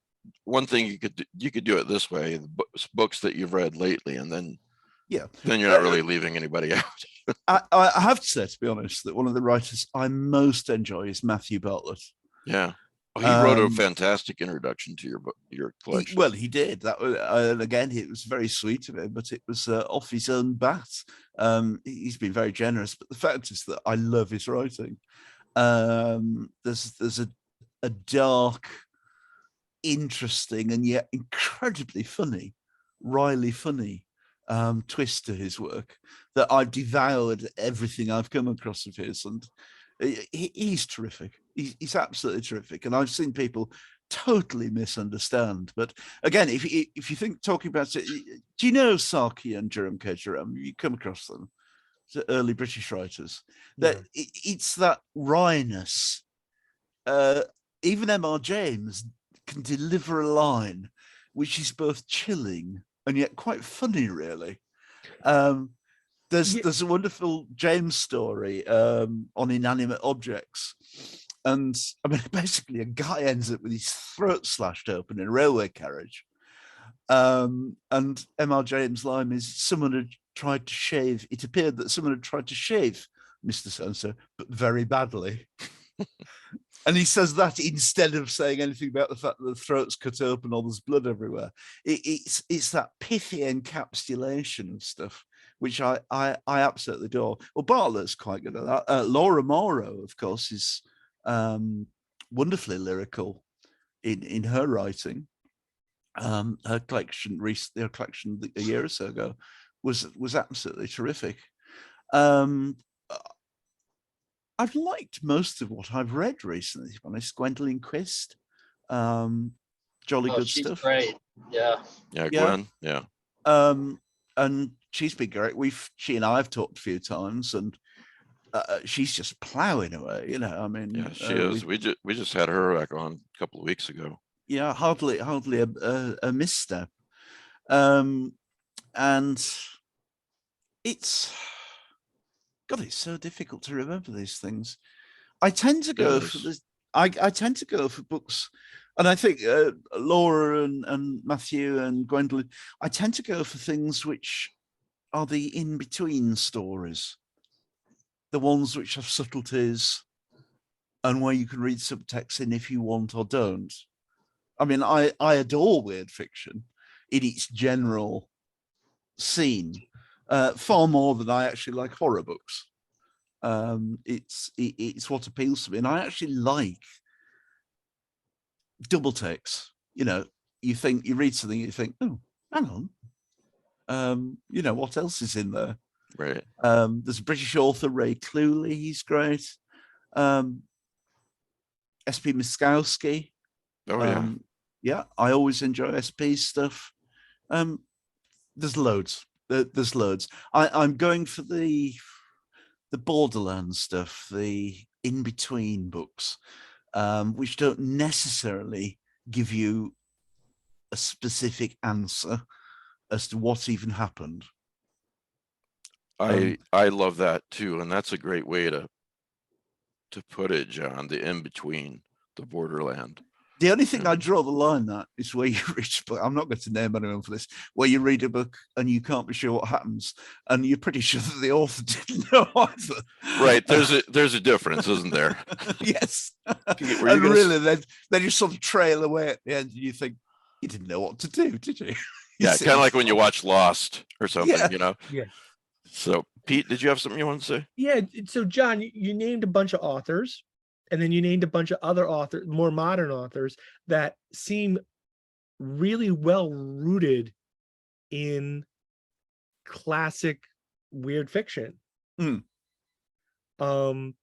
One thing you could do it this way: the books that you've read lately, and then then you're not really leaving anybody out. I have to say, to be honest, that one of the writers I most enjoy is Matthew Bartlett. Yeah. He wrote a fantastic introduction to your collection. He did that, and again, it was very sweet of him, but it was off his own bat. He's been very generous, but the fact is that I love his writing. There's a dark, interesting, and yet incredibly funny, wryly funny twist to his work that I've devoured everything I've come across of his, and he's terrific. He's absolutely terrific, and I've seen people totally misunderstand. But again, if you think talking about it, do you know Saki and Jerome K. Jerome? You come across them, the early British writers. That it's that wryness. Even M.R. James can deliver a line which is both chilling and yet quite funny, really. There's a wonderful James story on inanimate objects. And I mean, basically a guy ends up with his throat slashed open in a railway carriage. And M.R. James' line is, someone had tried to shave, it appeared that someone had tried to shave Mr. So-and-so, but very badly. And he says that instead of saying anything about the fact that the throat's cut open or there's blood everywhere. It's that pithy encapsulation of stuff, which I absolutely adore. Well, Bartlett's quite good at that. Laura Morrow, of course, is wonderfully lyrical in her writing. Her collection a year or so ago was absolutely terrific. I've liked most of what I've read recently, to be honest. Gwendolyn Quist, jolly good she's stuff. Great, yeah. Yeah, Gwen, yeah. And she's been great. She and I have talked a few times, and she's just plowing away. You know, I mean, yeah, she is. We just had her back on a couple of weeks ago. Yeah, hardly a misstep. And it's so difficult to remember these things. I tend to go for this. I tend to go for books, and I think Laura and Matthew and Gwendolyn, I tend to go for things which are the in-between stories, the ones which have subtleties and where you can read subtext in if you want or don't. I mean, I adore weird fiction in its general scene, far more than I actually like horror books. It's what appeals to me, and I actually like double takes. You know, you read something, you think, oh, hang on, you know, what else is in there? Right. There's a British author, Ray Cluley, he's great. S.P. Miskowski. Oh yeah. Yeah, I always enjoy SP's stuff. There's loads. There's loads. I'm going for the Borderlands stuff, the in-between books, which don't necessarily give you a specific answer as to what's even happened. I love that too, and that's a great way to to put it, John, the in between, the borderland. The only thing Yeah. I draw the line at is where you read a book. I'm not going to name anyone for this. Where you read a book and you can't be sure what happens, and you're pretty sure that the author didn't know either. Right. There's a difference, isn't there? Yes. Were you And gonna really, then you sort of trail away at the end, and you think you didn't know what to do, did you? Yeah, kind of like when you watch Lost or something, Yeah. you know? Yeah. So, Pete, did you have something you want to say? Yeah. So, John, you named a bunch of authors, and then you named a bunch of other authors, more modern authors that seem really well rooted in classic weird fiction. Mm. And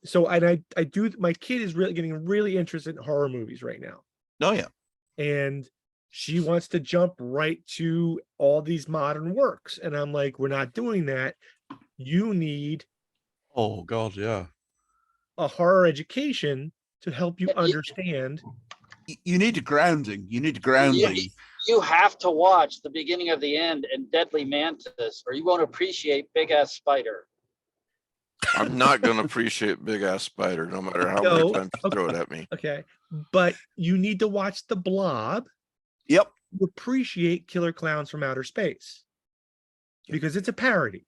so, and I do. My kid is really getting really interested in horror movies right now, Oh yeah. and she wants to jump right to all these modern works, and I'm like, we're not doing that. You need Oh God, yeah. a horror education to help you Yeah, understand. You need a grounding. You need a grounding. You have to watch the beginning of the end and Deadly Mantis, or you won't appreciate Big Ass Spider. I'm not going to appreciate Big Ass Spider, no matter how No, many times you throw it at me. Okay, but you need to watch The Blob Yep. to appreciate Killer Clowns from Outer Space, because it's a parody.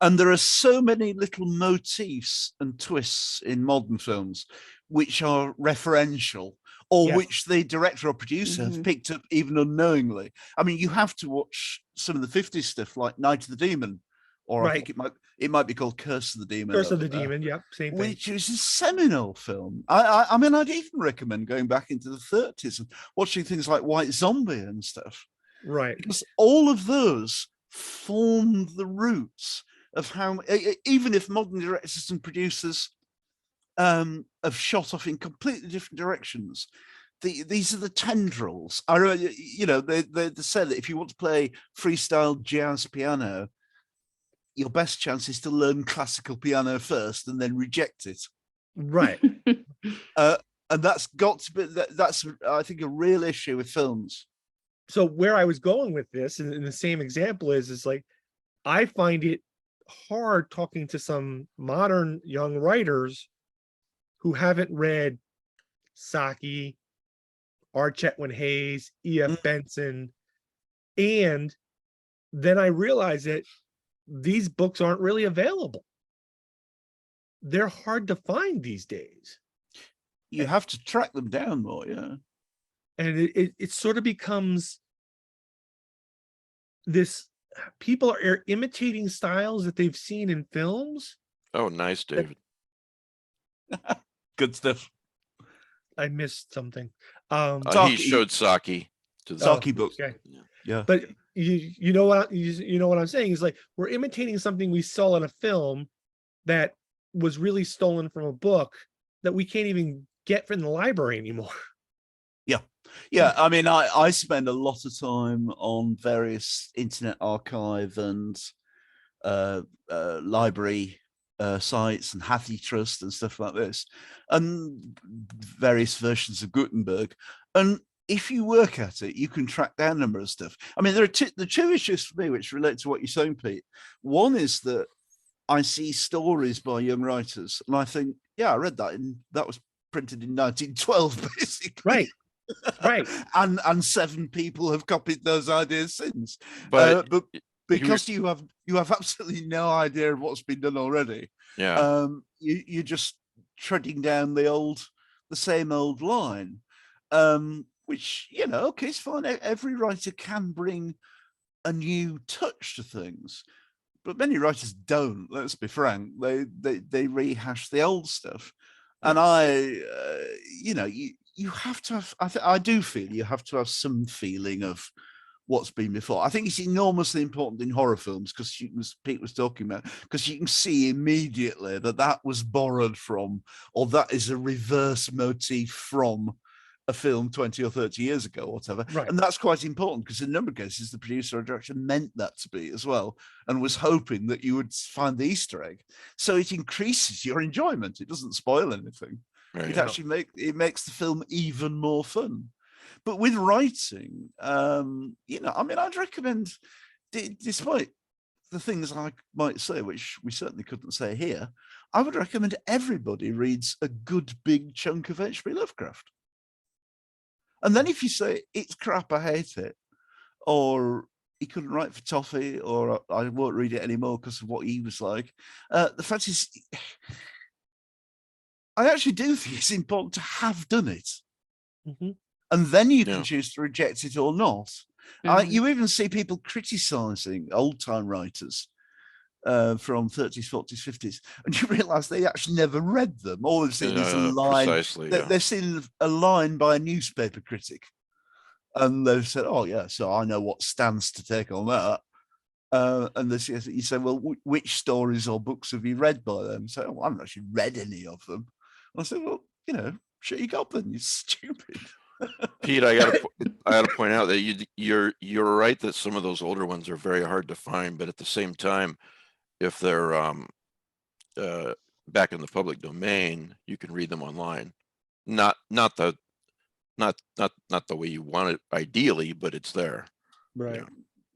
And there are so many little motifs and twists in modern films which are referential, or Yes. which the director or producer have picked up even unknowingly. I mean, you have to watch some of the 50s stuff like Night of the Demon, or I Right. think it might be called Curse of the Demon. Curse of the over there, Demon, yep, same thing. which is a seminal film. I mean, I'd even recommend going back into the 30s and watching things like White Zombie and stuff, Right. because all of those formed the roots of how, even if modern directors and producers have shot off in completely different directions, these are the tendrils. I remember, you know, they said that if you want to play freestyle jazz piano, your best chance is to learn classical piano first and then reject it. Right. And that's got to be, that's, I think, a real issue with films. So where I was going with this, and the same example is like, I find it hard talking to some modern young writers who haven't read Saki, R. Chetwynd Hayes, E.F. Benson, and then I realize that these books aren't really available. They're hard to find these days. You have to track them down more, yeah. And it sort of becomes this, people are imitating styles that they've seen in films. Oh, nice, David. Good stuff. I missed something. He Saki. showed Saki to the Saki book. Okay. Yeah. But you know what I'm saying is, like, we're imitating something we saw in a film that was really stolen from a book that we can't even get from the library anymore. Yeah, I mean, I spend a lot of time on various internet archive and library sites and Hathi Trust and stuff like this, and various versions of Gutenberg. And if you work at it, you can track down a number of stuff. I mean, there are the two issues for me which relate to what you're saying, Pete. One is that I see stories by young writers, and I think, yeah, I read that, and that was printed in 1912, basically. Right. Right. And 7 people have copied those ideas since. But But because you have absolutely no idea of what's been done already, yeah, you're just treading down the same old line, which, you know, okay, it's fine. Every writer can bring a new touch to things, but many writers don't. Let's be frank. They rehash the old stuff, and you know, you have to have, I do feel you have to have some feeling of what's been before. I think it's enormously important in horror films, because Pete was talking about, because you can see immediately that was borrowed from, or that is a reverse motif from a film 20 or 30 years ago, or whatever. Right. And that's quite important, because in a number of cases, the producer or director meant that to be as well, and was hoping that you would find the Easter egg. So it increases your enjoyment. It doesn't spoil anything. right. It actually makes the film even more fun. But with writing, you know, I mean, I'd recommend, despite the things I might say, which we certainly couldn't say here, I would recommend everybody reads a good big chunk of H.P. Lovecraft. And then if you say it's crap, I hate it, or he couldn't write for toffee, or I won't read it anymore because of what he was like. The fact is, I actually do think it's important to have done it. Mhm. And then you Yeah. can choose to reject it or not. Mhm. You even see people criticizing old time writers from 30s, 40s, 50s, and you realize they actually never read them. All they've seen is a line. Precisely. Yeah. They've seen a line by a newspaper critic. And they've said, oh, yeah, so I know what stance to take on that. And this, you say, well, which stories or books have you read by them? So, well, I haven't actually read any of them. I said, well, shut your gob then, you stupid. Pete, I gotta point out that you're right that some of those older ones are very hard to find, but at the same time, if they're back in the public domain, you can read them online. Not the way you want it ideally, but it's there. Right.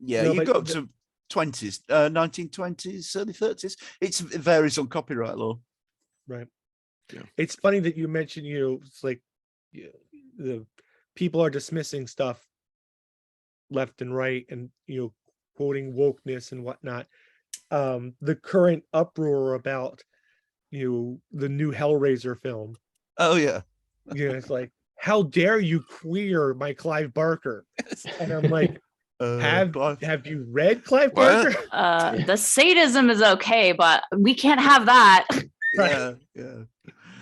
Yeah, No, you but go up to 20s, 1920s, early 30s. It varies on copyright law. Right. Yeah. It's funny that you mentioned, it's like the people are dismissing stuff left and right, and quoting wokeness and whatnot. The current uproar about the new Hellraiser film. Oh yeah. It's like, how dare you queer my Clive Barker? And I'm like, have you read Clive What? Barker? The sadism is okay, but we can't have that. Yeah, yeah.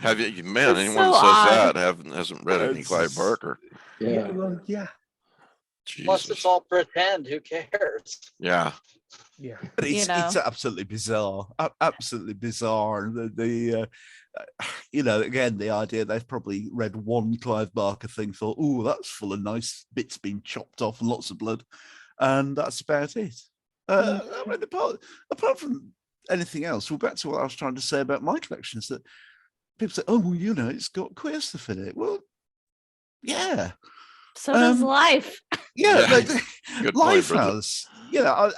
Have you, man? It's Anyone so says odd. that hasn't read any Clive Barker. Yeah. Well, yeah. Plus, Jesus. it's all pretend. Who cares? Yeah. Yeah. But it's know. absolutely bizarre. Absolutely bizarre. And again, the idea they've probably read one Clive Barker thing, thought, oh, that's full of nice bits being chopped off and lots of blood. And that's about it. I mean, apart from anything else, we're back to what I was trying to say about my collections, that people say, oh, well, it's got queer stuff in it. Well, yeah. So does life. Yeah, Good point, life Bridget. has.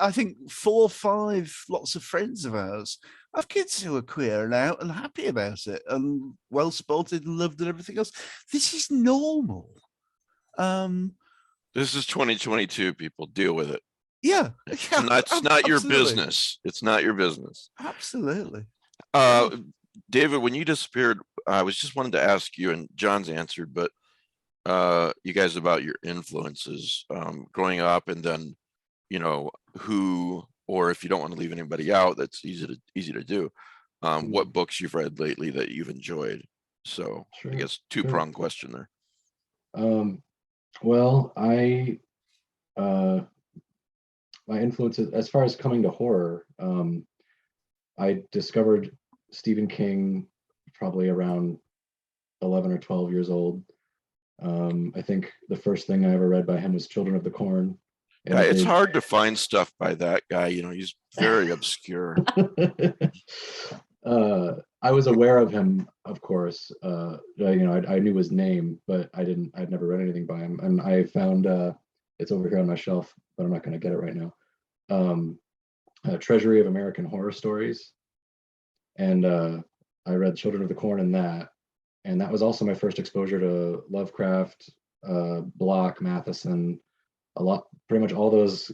I think 4 or 5 lots of friends of ours have kids who are queer and out and happy about it and well supported and loved and everything else. This is normal. This is 2022. People deal with it. Yeah, It's not your absolutely. business. It's not your business. Absolutely. David, when you disappeared, I was just wanted to ask you, and John's answered, but you guys about your influences growing up, and then who, or if you don't want to leave anybody out, that's easy to do. What books you've read lately that you've enjoyed? So Sure, I guess two-pronged question there. Well, my influences as far as coming to horror, I discovered Stephen King probably around 11 or 12 years old. I think the first thing I ever read by him was Children of the Corn. Yeah, it's hard to find stuff by that guy. He's very obscure. I was aware of him, of course. I knew his name, but I'd never read anything by him. And I found it's over here on my shelf, but I'm not going to get it right now. Treasury of American Horror Stories, and I read Children of the Corn in that, and that was also my first exposure to Lovecraft, Block, Matheson, pretty much all those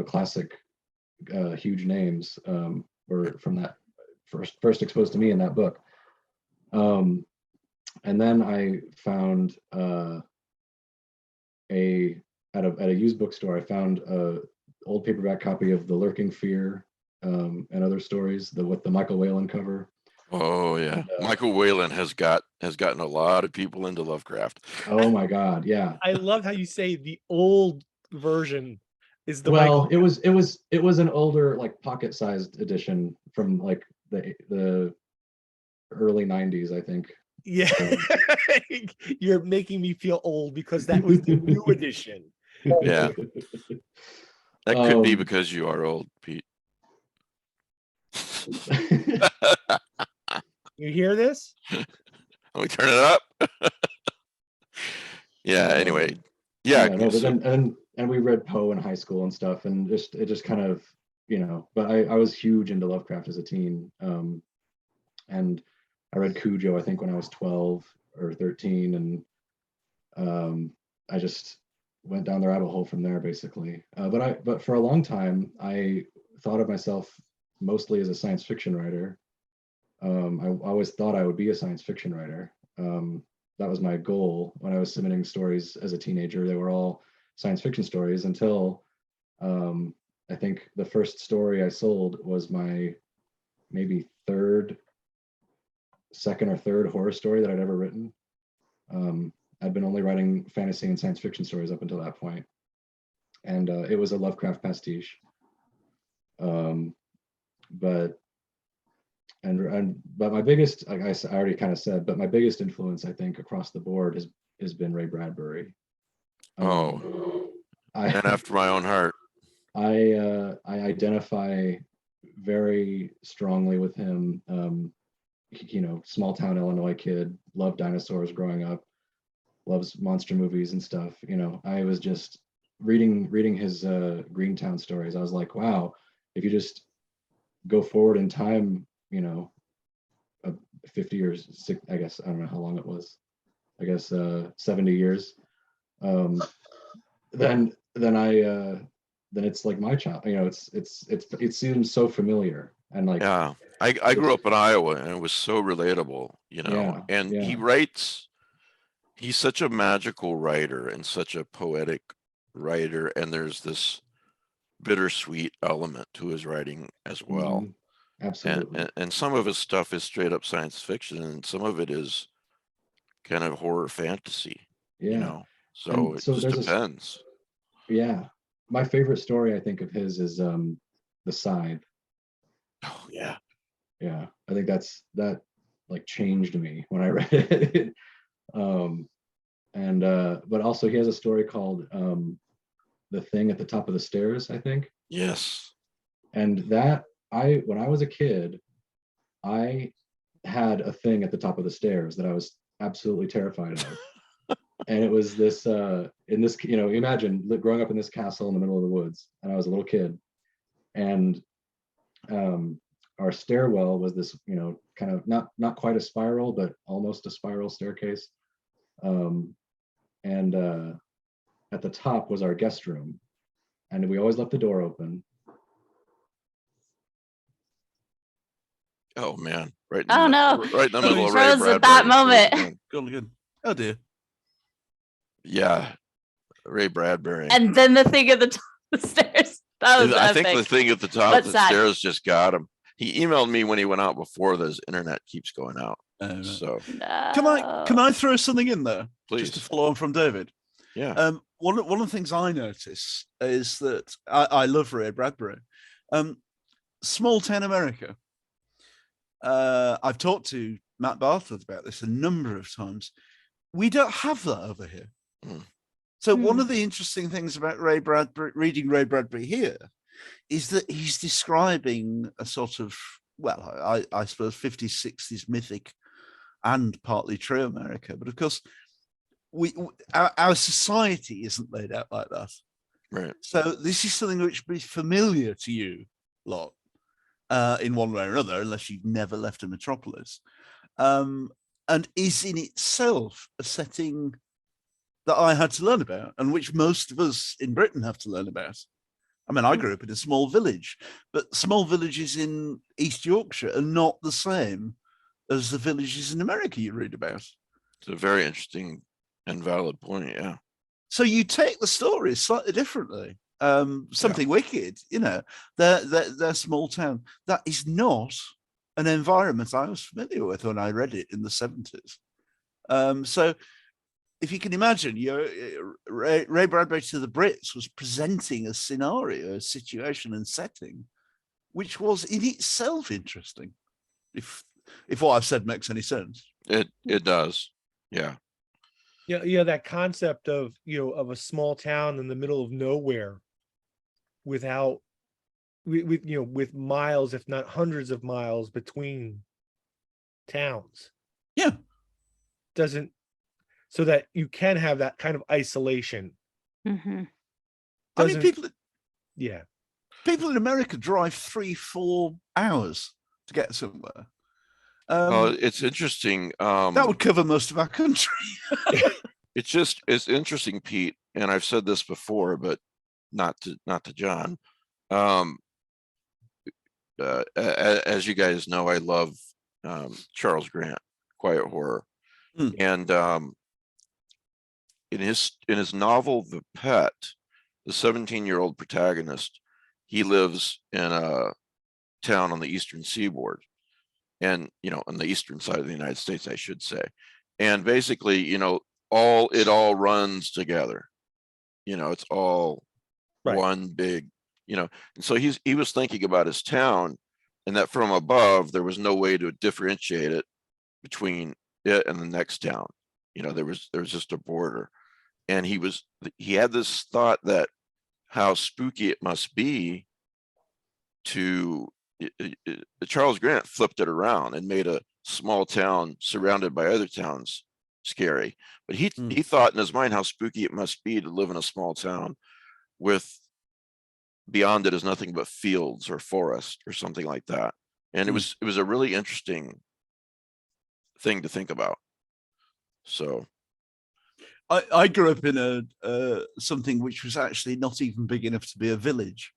classic huge names were from that first exposed to me in that book. And then I found at a used bookstore, I found a old paperback copy of The Lurking Fear and other stories, with the Michael Whalen cover. Oh yeah, Michael Whalen has gotten a lot of people into Lovecraft. Oh my God, yeah. I love how you say the old version is the it was an older, like, pocket-sized edition from like the early 90s, I think. Yeah. You're making me feel old because that was the new edition. Yeah. That could be because you are old, Pete. You hear this? Let me turn it up. Yeah. Anyway. Yeah. No, but then we read Poe in high school and stuff, and it just kind of you know, but I was huge into Lovecraft as a teen. And I read Cujo, I think, when I was 12 or 13, and I just went down the rabbit hole from there, basically. But for a long time, I thought of myself mostly as a science fiction writer. I always thought I would be a science fiction writer. That was my goal when I was submitting stories as a teenager. They were all science fiction stories until I think the first story I sold was my maybe second or third horror story that I'd ever written. I'd been only writing fantasy and science fiction stories up until that point. And it was a Lovecraft pastiche. But my biggest, like I already kind of said, but my biggest influence, I think, across the board has been Ray Bradbury. Man after my own heart. I identify very strongly with him. You know, small town Illinois kid, loved dinosaurs growing up, loves monster movies and stuff. You know, I was just reading his Greentown stories. I was like, wow, if you just go forward in time, you know, 50 years, I guess, I don't know how long it was, I guess 70 years, then it's like my child, you know, it seems so familiar. And like, yeah, I grew up in Iowa, and it was so relatable, you know. Yeah, and yeah. he's such a magical writer and such a poetic writer, and there's this bittersweet element to his writing as well. Absolutely. And some of his stuff is straight up science fiction, and some of it is kind of horror fantasy, you know. So And it so just depends. My favorite story, I think, of his is The Scythe. Oh yeah. Yeah, I think that like changed me when I read it. But also he has a story called The Thing at the Top of the Stairs, I think. Yes. And that when I was a kid, I had a thing at the top of the stairs that I was absolutely terrified of. And it was this in this, you know, imagine growing up in this castle in the middle of the woods, and I was a little kid, and our stairwell was this, you know, kind of not quite a spiral, but almost a spiral staircase. And at the top was our guest room, and we always left the door open. Oh man! Right. Oh no! Right in the middle He of Ray froze Bradbury. at that moment. Good. Oh dear. Yeah, Ray Bradbury. And then the thing at the top of the stairs. That was I epic. think the thing at the top But of the sad. stairs just got him. He emailed me when he went out before his internet keeps going out. Right. So No. Can I throw something in there? Please. Just to follow on from David. Yeah. One of the things I notice is that I love Ray Bradbury. Small town America. I've talked to Matt Bartlett about this a number of times. We don't have that over here. So one of the interesting things about Ray Bradbury, reading Ray Bradbury here, is that he's describing a sort of, well, I suppose 50s, 60s mythic and partly true America. But of course, our society isn't laid out like that. Right. So this is something which would be familiar to you lot in one way or another, unless you've never left a metropolis, and is in itself a setting that I had to learn about, and which most of us in Britain have to learn about. I mean, I grew up in a small village, but small villages in East Yorkshire are not the same as the villages in America you read about. It's a very interesting and valid point. Yeah. So you take the stories slightly differently. Something wicked, you know, they're small town. That is not an environment I was familiar with when I read it in the 70s. So if you can imagine, Ray Bradbury to the Brits was presenting a scenario, a situation and setting, which was in itself interesting. If what I've said makes any sense. It does. Yeah. Yeah, that concept of, you know, of a small town in the middle of nowhere, without, with you know, with miles, if not hundreds of miles between towns. Yeah. Doesn't, so that you can have that kind of isolation. Mm-hmm. I mean, people. Yeah. People in America drive 3-4 hours to get somewhere. It's interesting. That would cover most of our country. It's interesting, Pete, and I've said this before, but not to John. As you guys know, I love Charles Grant, quiet horror. And in his novel The Pet, the 17-year-old protagonist, he lives in a town on the eastern seaboard, and on the eastern side of the United States, I should say. And basically, it all runs together. It's all Right. one big, and so he was thinking about his town, and that from above there was no way to differentiate it between it and the next town. There was just a border, and he had this thought that how spooky it must be to Charles Grant flipped it around and made a small town surrounded by other towns scary. But he thought in his mind how spooky it must be to live in a small town with beyond it is nothing but fields or forest or something like that. And it was a really interesting thing to think about. So I grew up in something which was actually not even big enough to be a village.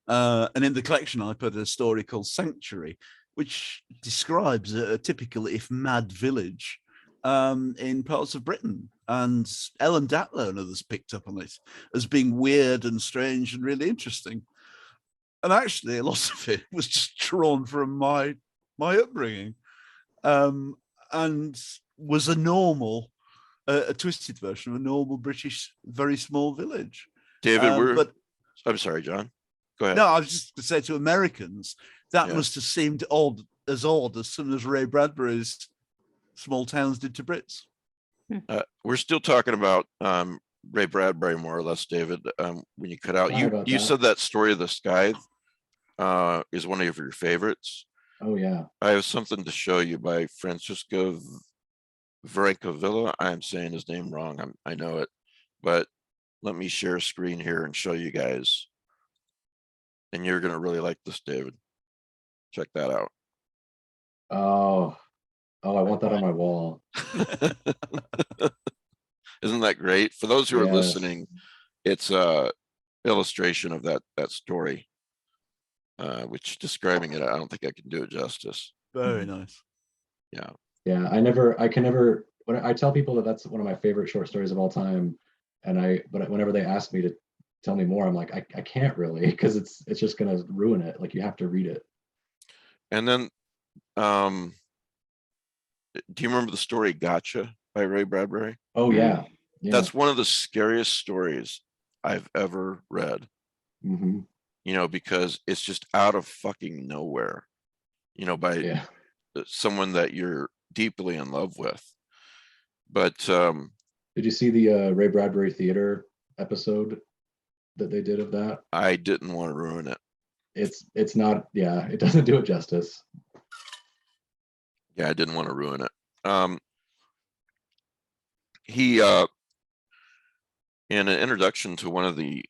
And in the collection, I put a story called Sanctuary, which describes a typical, if mad, village in parts of Britain. And Ellen Datlow and others picked up on it as being weird and strange and really interesting. And actually, a lot of it was just drawn from my upbringing, and was a twisted version of a normal British, very small village. David, I'm sorry, John. Go ahead. No, I was just going to say to Americans, that must have seemed odd as soon as Ray Bradbury's small towns did to Brits. We're still talking about Ray Bradbury, more or less, David. When you cut out, you said that Story of the Scythe is one of your favorites. Oh, yeah. I have something to show you by Francisco Vrancavilla. I'm saying his name wrong. I know it, but let me share a screen here and show you guys. And you're going to really like this, David. Check that out. Oh, I want that on my wall. Isn't that great? For those who are Yes. listening, it's a illustration of that story, which describing it, I don't think I can do it justice. Very nice. Yeah. Yeah, when I tell people that that's one of my favorite short stories of all time, but whenever they ask me to tell me more, I'm like, I can't really, because it's just gonna ruin it. Like, you have to read it. And then, do you remember the story Gotcha by Ray Bradbury? Oh, yeah. That's one of the scariest stories I've ever read. Mm-hmm. Because it's just out of fucking nowhere, by someone that you're deeply in love with. But did you see the Ray Bradbury theater episode that they did of that? I didn't want to ruin it. It's not, it doesn't do it justice. Yeah, I didn't want to ruin it. He in an introduction to one of the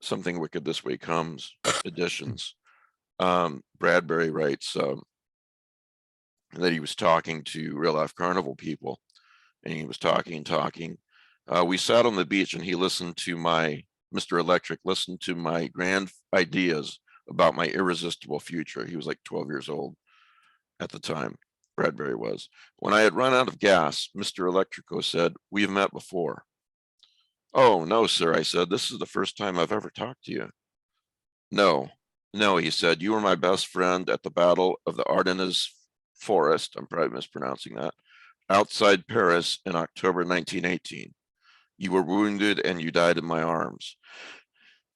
Something Wicked This Way Comes editions, Bradbury writes that he was talking to real life carnival people, and he was talking. We sat on the beach, and he listened to Mr. Electric listened to my grand ideas about my irresistible future. He was like 12 years old at the time, Bradbury was. When I had run out of gas, Mr. Electrico said, "We've met before." "Oh, no, sir," I said. "This is the first time I've ever talked to you." No, he said. "You were my best friend at the Battle of the Ardennes Forest," I'm probably mispronouncing that, "outside Paris in October 1918. You were wounded and you died in my arms.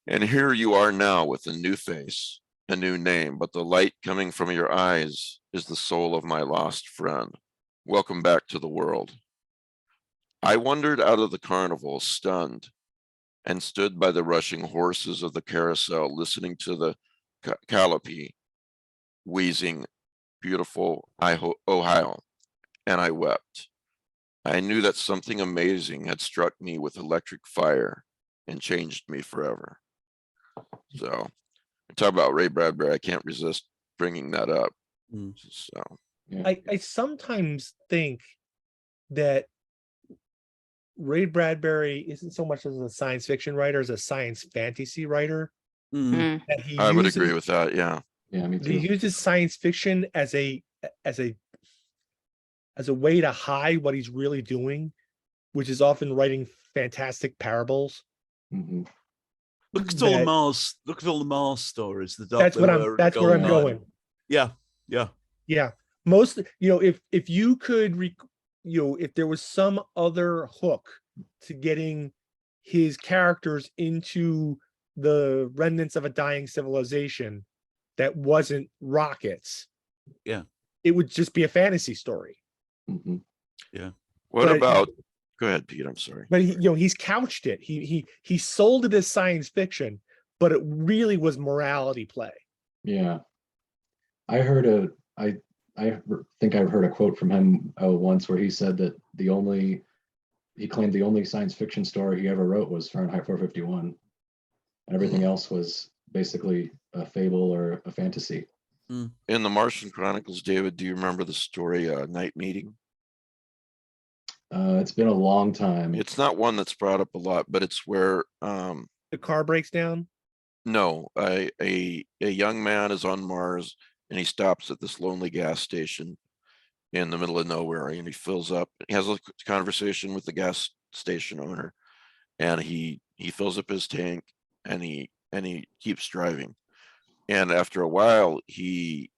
And here you are now with a new face, a new name, but the light coming from your eyes is the soul of my lost friend. Welcome back to the world." I wandered out of the carnival, stunned, and stood by the rushing horses of the carousel, listening to the calliope wheezing beautiful Ohio, and I wept. I knew that something amazing had struck me with electric fire and changed me forever. So talk about Ray Bradbury. I can't resist bringing that up. Mm. So Yeah. I sometimes think that Ray Bradbury isn't so much as a science fiction writer as a science fantasy writer. Mm. Mm. That he I would uses, agree with that. Yeah. Yeah, me he too. uses science fiction as a way to hide what he's really doing, which is often writing fantastic parables. Mhm. Look at all the that- Mars. Look at all the Mars stories. The That's what I'm. That's where I'm going. Yeah, yeah. Yeah, most if you could, if there was some other hook to getting his characters into the remnants of a dying civilization that wasn't rockets, Yeah. it would just be a fantasy story. Mhm. What But- about? Go ahead, Pete. I'm sorry. But he's couched it. He sold it as science fiction, but it really was morality play. Yeah. I heard I think I've heard a quote from him once where he said that he claimed the only science fiction story he ever wrote was Fahrenheit 451. And everything else was basically a fable or a fantasy. In the Martian Chronicles, David, do you remember the story Night Meeting? It's been a long time. It's not one that's brought up a lot, but it's where The car breaks down. no, a young man is on Mars and he stops at this lonely gas station in the middle of nowhere and he fills up. He has a conversation with the gas station owner and he fills up his tank and he keeps driving. And after a while, he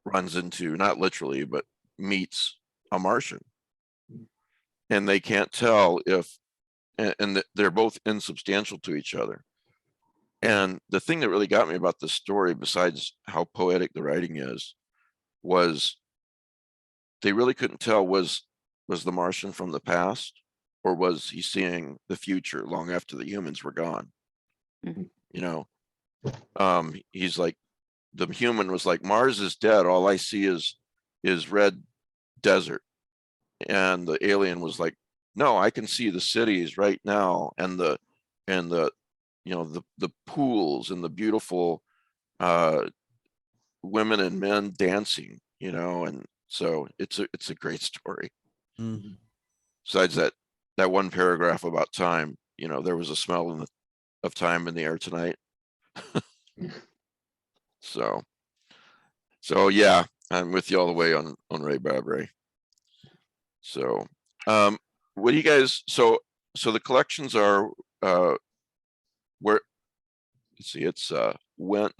runs into, not literally, but meets a Martian. And they can't tell if, and they're both insubstantial to each other. And the thing that really got me about this story, besides how poetic the writing is, was they really couldn't tell was the Martian from the past or was he seeing the future long after the humans were gone? Mhm. You know, he's like, the human was like, Mars is dead. All I see is red desert. And the alien was like, no, I can see the cities right now and the the pools and the beautiful women and men dancing, and so it's a great story. Mm. Besides that one paragraph about time, there was a smell of time in the air tonight. So yeah, I'm with you all the way on Ray Bradbury. So what do you guys, so the collections are where, let's see, it's when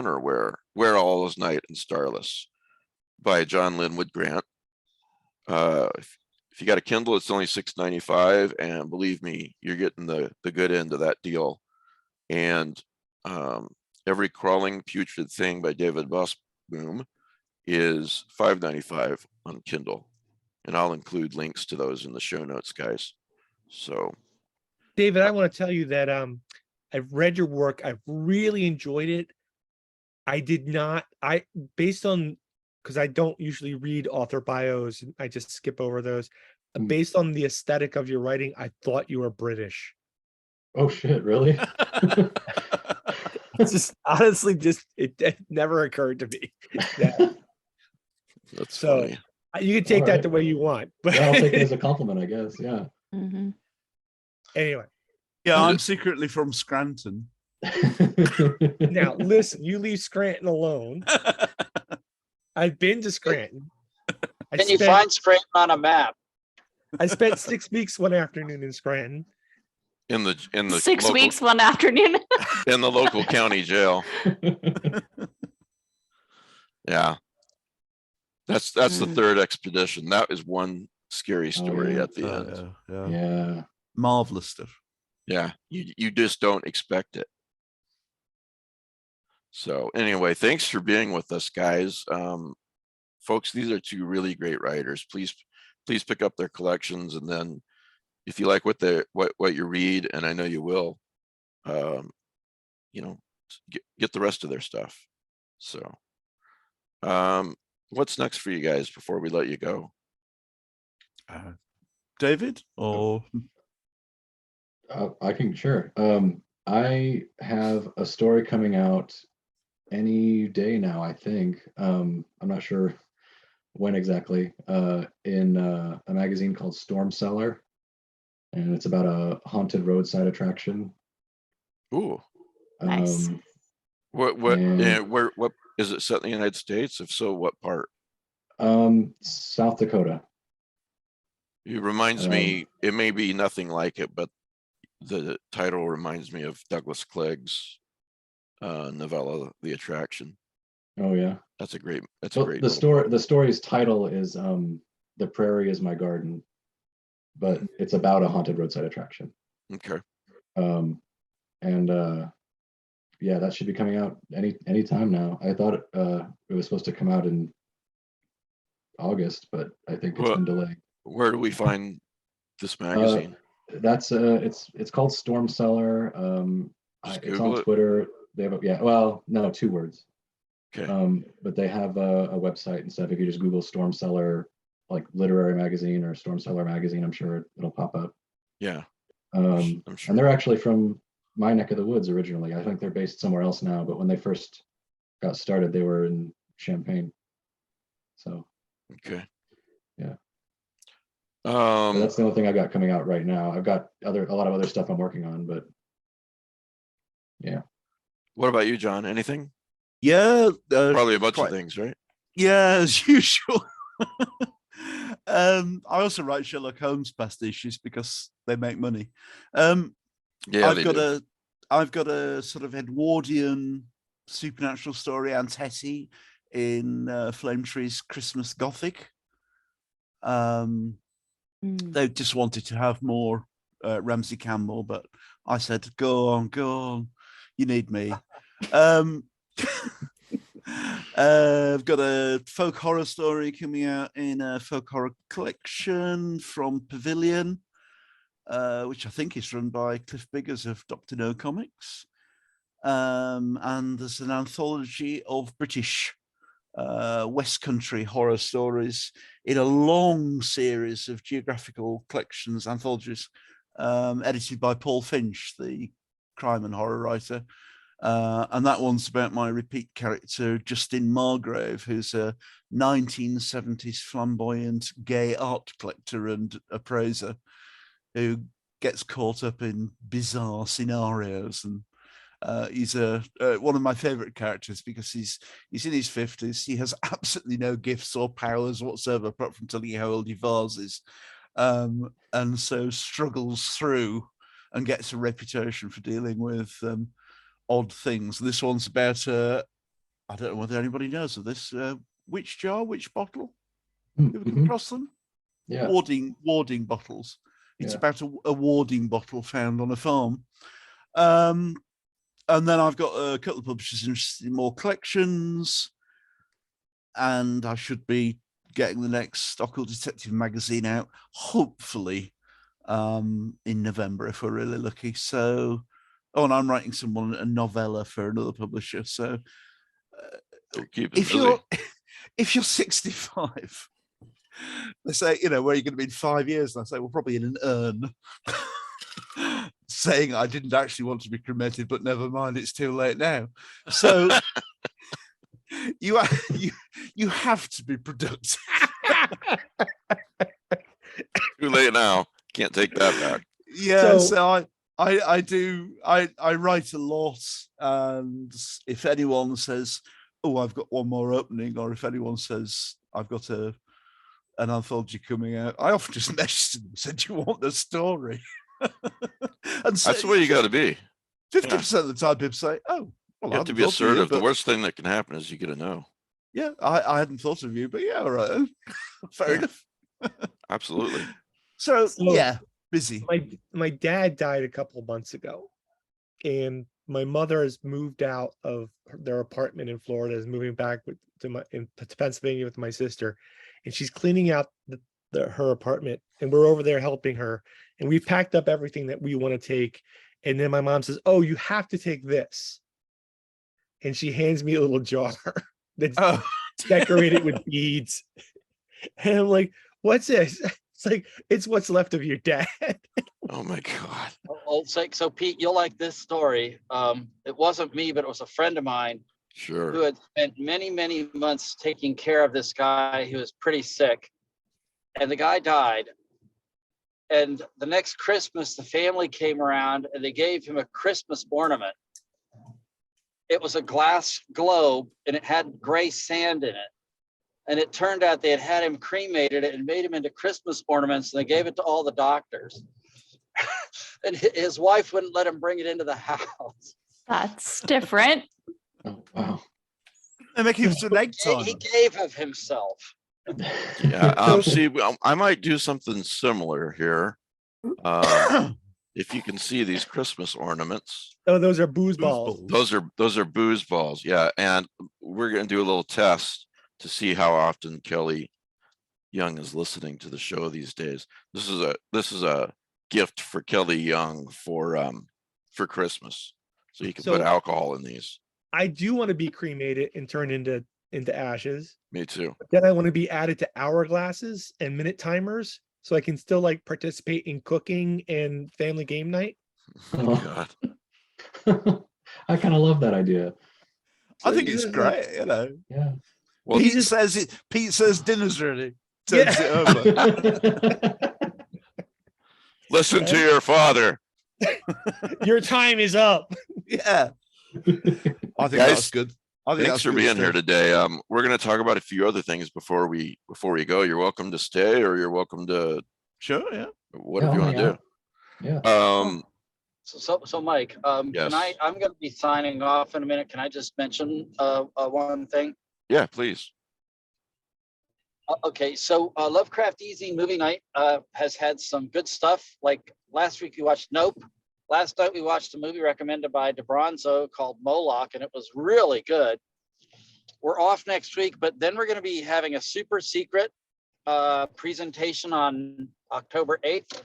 or where all is night and starless by John Linwood Grant. If you got a Kindle, it's only $6.95, and believe me, you're getting the good end of that deal. And Every Crawling Putrid Thing by David Busboom is $5.95 on Kindle, and I'll include links to those in the show notes, guys. So David, I want to tell you that I've read your work. I've really enjoyed it. Based on, because I don't usually read author bios, I just skip over those. Based on the aesthetic of your writing, I thought you were British. Oh shit, really? It's just honestly, it never occurred to me. that's So, funny. You can take All that right. the way you want, but Yeah, I'll take it as a compliment, I guess. Yeah. Mhm. anyway. Yeah, I'm secretly from Scranton. Now listen, you leave Scranton alone. I've been to Scranton. Can you find Scranton on a map? I spent 6 weeks one afternoon in Scranton. In the 6 local, weeks, one afternoon. in the local county jail. Yeah, that's the Mm. third expedition. That is one scary story yeah. at the end. Yeah. Yeah. Marvelous stuff. Yeah, you just don't expect it. So anyway, thanks for being with us, guys. Folks, these are two really great writers. Please pick up their collections, and then if you like what you read, and I know you will, get the rest of their stuff. So what's next for you guys before we let you go? David or I can, sure. I have a story coming out any day now, I think. I'm not sure when exactly, in a magazine called Storm Cellar, and it's about a haunted roadside attraction. Ooh, Nice. Um, what, and where, what, is it set in the United States? If so, what part? South Dakota. It reminds Um, me, it may be nothing like it, but the title reminds me of Douglas Clegg's novella, The Attraction. oh yeah. That's a great Well, little the story's title is "The Prairie is My Garden," but it's about a haunted roadside attraction. Okay. And yeah, that should be coming out any time now. I thought it was supposed to come out in August, but I think it's Well, been delayed. where do we find this Uh, magazine? that's it's called Storm Cellar. Just It's on Google it. Twitter. They have yeah, well, no, 2 words. Okay. But they have a website and stuff. If you just Google Storm Cellar, like literary magazine or Storm Cellar magazine, I'm sure it'll pop up. Yeah. I'm sure. And they're actually from my neck of the woods originally. I think they're based somewhere else now, but when they first got started, they were in Champaign. So Okay. yeah. But Um, that's the only thing I got coming out right now. I've got a lot of other stuff I'm working on, but yeah. what about you, John? Anything? Yeah, Probably a bunch quite, of things, right? yeah, as usual. I also write Sherlock Holmes pastiches because they make money. Yeah, they do. I've got a sort of Edwardian supernatural story, Antesi, in Flame Tree's Christmas Gothic. They just wanted to have more Ramsey Campbell, but I said, go on, you need me. I've got a folk horror story coming out in a folk horror collection from Pavilion, which I think is run by Cliff Biggers of Dr. No Comics. And there's an anthology of British West Country horror stories in a long series of geographical collections, anthologies, edited by Paul Finch, the crime and horror writer. And that one's about my repeat character, Justin Margrave, who's a 1970s flamboyant gay art collector and appraiser who gets caught up in bizarre scenarios. And he's one of my favorite characters because he's in his 50s. He has absolutely no gifts or powers whatsoever, apart from telling you how old he vases. And so struggles through and gets a reputation for dealing with odd things. This one's about I don't know whether anybody knows of this witch jar, witch bottle. You ever come across them? Yeah. Warding bottles. It's Yeah. about a warding bottle found on a farm. And then I've got a couple of publishers interested in more collections, and I should be getting the next Occult Detective magazine out, hopefully in November if we're really lucky. So, and I'm writing a novella for another publisher. So, if you're 65, they say, where are you going to be in 5 years? And I say, well, probably in an urn. Saying I didn't actually want to be cremated, but never mind, it's too late now. So you have to be productive. Too late now. Can't take that back. Yeah, so I write a lot, and if anyone says, "Oh, I've got one more opening," or if anyone says, "I've got an anthology coming out," I often just message them and say, "Do you want the story?" And that's the way you got to be. 50% of the time, people say, "Oh, well, you have to be assertive. The worst thing that can happen is you get a no. Yeah, I hadn't thought of you, but yeah, all right, fair enough. Absolutely. So yeah, busy. My dad died a couple of months ago, and my mother has moved out of their apartment in Florida, is moving back to Pennsylvania with my sister, and she's cleaning out her apartment, and we're over there helping her, and we've packed up everything that we want to take, and then my mom says, "Oh, you have to take this," and she hands me a little jar that's decorated with beads, and I'm like, "What's this?" It's like, "It's what's left of your dad." Oh my God. So Pete, you'll like this story. It wasn't me, but it was a friend of mine who Sure. had spent many, many months taking care of this guy who was pretty sick. And the guy died. And the next Christmas, the family came around and they gave him a Christmas ornament. It was a glass globe and it had gray sand in it. And it turned out they had him cremated and made him into Christmas ornaments, and they gave it to all the doctors. And his wife wouldn't let him bring it into the house. That's different. Oh, wow. They make him an egg He timer. gave of himself. Yeah. So- See, I might do something similar here. If you can see these Christmas ornaments, Oh, those are booze balls. those are booze balls. Yeah. And we're going to do a little test to see how often Kelly Young is listening to the show these days. This is a gift for Kelly Young for Christmas. So you can put So- alcohol in these. I do want to be cremated and turned into ashes. Me too. But then I want to be added to hourglasses and minute timers so I can still like participate in cooking and family game night. Oh, God. I kind of love that idea. I think this it's is like- great, you know. Yeah. Well, He Pete just- says it. Pete says dinner's ready. Turns Yeah. it over. listen to your father. Your time is up. Yeah, I think Guys, that's good. I think Thanks that's for good being here stuff. today. We're going to talk about a few other things before we go. You're welcome to stay, or you're welcome to Sure, yeah. whatever Yeah, you I'll want to hang out. do. Yeah. So Mike, Yes. I'm going to be signing off in a minute. Can I just mention one thing? Yeah, please. Okay, so Lovecraft Easy Movie Night has had some good stuff. Like last week we watched Nope. Last night we watched a movie recommended by DeBronzo called Moloch, and it was really good. We're off next week, but then we're going to be having a super secret presentation on October 8th.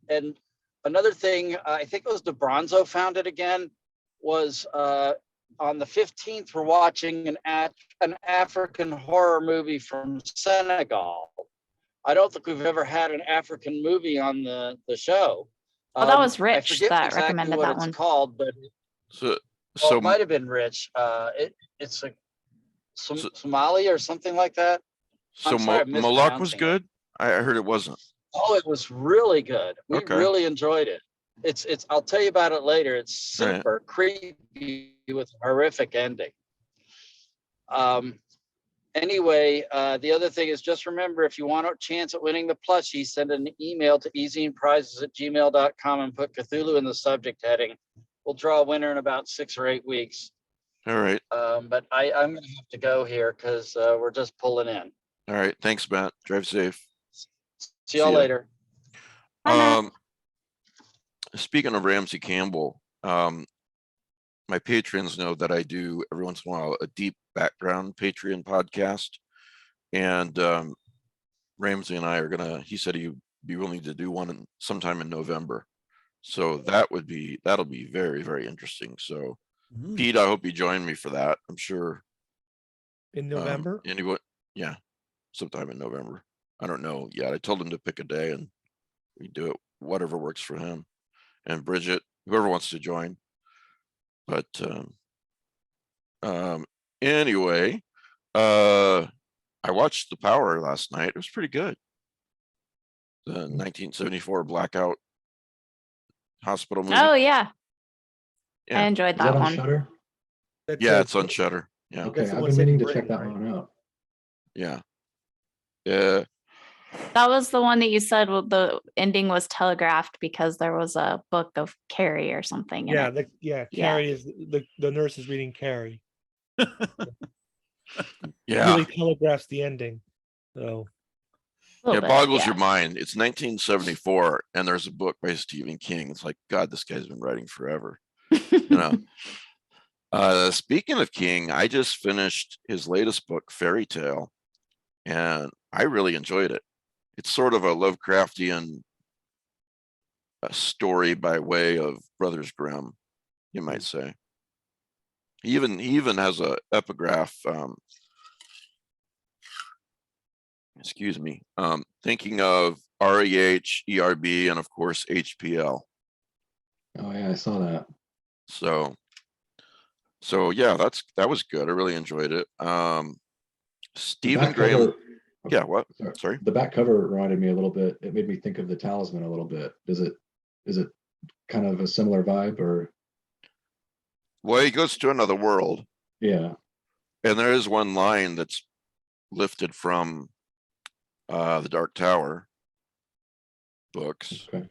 And another thing, I think it was DeBronzo found it again, was on the 15th, we're watching an African horror movie from Senegal. I don't think we've ever had an African movie on the show. Oh, that was I Rich forget that exactly recommended what that it's one. called, but So, it might have been Rich. It's a Somali or something like that. I'm sorry, I'm Moloch was mispronouncing it. good. I heard it wasn't. Oh, it was really good. We Okay. really enjoyed it. It's I'll tell you about it later. It's All right. super creepy with a horrific ending. Anyway, the other thing is just remember, if you want a chance at winning the plushie, send an email to easyandprizes@gmail.com and put Cthulhu in the subject heading. We'll draw a winner in about 6 or 8 weeks. All right. But I'm going to have to go here because we're just pulling in. All right. Thanks, Matt. Drive safe. See y'all See ya. later. Bye, Matt. Speaking of Ramsey Campbell, my patrons know that I do every once in a while a deep background Patreon podcast, and Ramsey and I are gonna. He said he'd be willing to do one sometime in November, so that'll be very, very interesting. So Mm. Pete, I hope you join me for that. I'm sure In November. Anyone, yeah, sometime in November. I don't know yet. I told him to pick a day and we do it whatever works for him. And Bridget, whoever wants to join. But anyway, I watched The Power last night. It was pretty good. The 1974 blackout hospital movie. Oh yeah. Yeah. I enjoyed Is that that on one. Shutter? That's Yeah, a- it's on Shutter. Yeah. Okay, That's the I've one been set in meaning to check Britain, that right? one out. Yeah. Yeah. That was the one that you said the ending was telegraphed because there was a book of Carrie or something. In Yeah, it. yeah. Yeah. Carrie is the nurse is reading Carrie. Yeah. Really telegraphs the ending. So A little It bit, boggles your yeah. mind. It's 1974 and there's a book by Stephen King. It's like, God, this guy's been writing forever. You know. Speaking of King, I just finished his latest book, Fairy Tale, and I really enjoyed it. It's sort of a Lovecraftian story by way of Brothers Grimm, you might say. He even has a epigraph. Excuse me. Thinking of REH, and of course HPL. Oh yeah, I saw that. So yeah, that was good. I really enjoyed it. The Stephen back Graham. cover. Yeah, what? Sorry. Sorry. The back cover reminded me a little bit. It made me think of the Talisman a little bit. Is it kind of a similar vibe or? Well, he goes to another world, Yeah. and there is one line that's lifted from the Dark Tower books. Okay.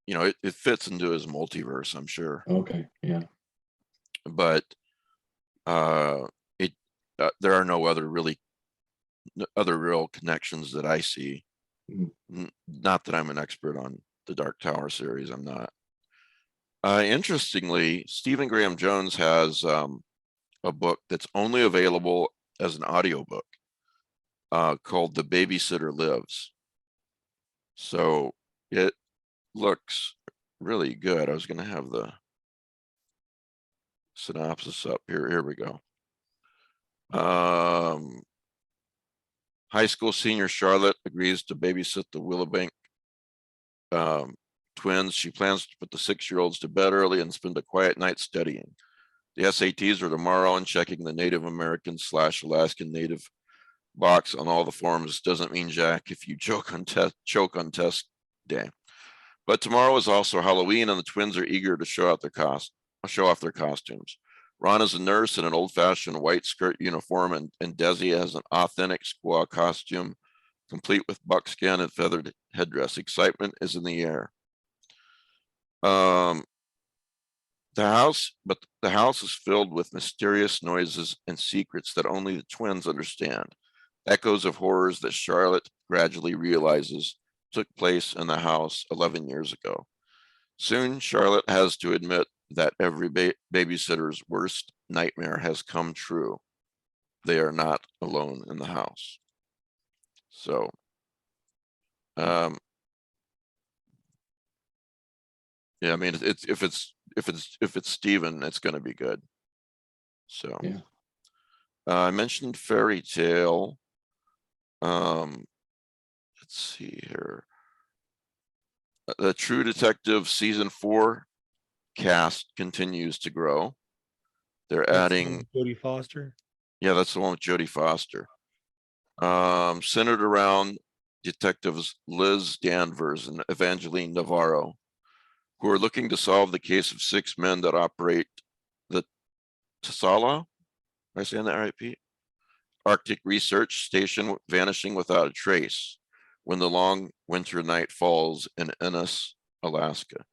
You know, it fits into his multiverse, I'm sure, Okay. Yeah. but there are no other real connections that I see. Not that I'm an expert on the Dark Tower series, I'm not. Interestingly, Stephen Graham Jones has a book that's only available as an audiobook called The Babysitter Lives. So it looks really good. I was going to have the synopsis up here. Here we go. High school senior Charlotte agrees to babysit the Willowbank twins. She plans to put the 6-year-olds to bed early and spend a quiet night studying. The SATs are tomorrow, and checking the Native American / Alaskan Native box on all the forms doesn't mean jack if you choke on test day. But tomorrow is also Halloween, and the twins are eager to show off their costumes. Ron is a nurse in an old-fashioned white skirt uniform, and Desi has an authentic squaw costume, complete with buckskin and feathered headdress. Excitement is in the air. The house is filled with mysterious noises and secrets that only the twins understand. Echoes of horrors that Charlotte gradually realizes took place in the house 11 years ago. Soon, Charlotte has to admit that every babysitter's worst nightmare has come true. They are not alone in the house. So, yeah, I mean, if it's Stephen, it's going to be good. So, Yeah. I mentioned Fairy Tale. Let's see here. The True Detective season 4 cast continues to grow. They're That's the one adding, with Jodie Foster. yeah, that's the one with Jodie Foster. Centered around detectives Liz Danvers and Evangeline Navarro, who are looking to solve the case of 6 men that operate the Tasala, am I saying that right, Pete? Arctic Research Station, vanishing without a trace when the long winter night falls in Ennis, Alaska.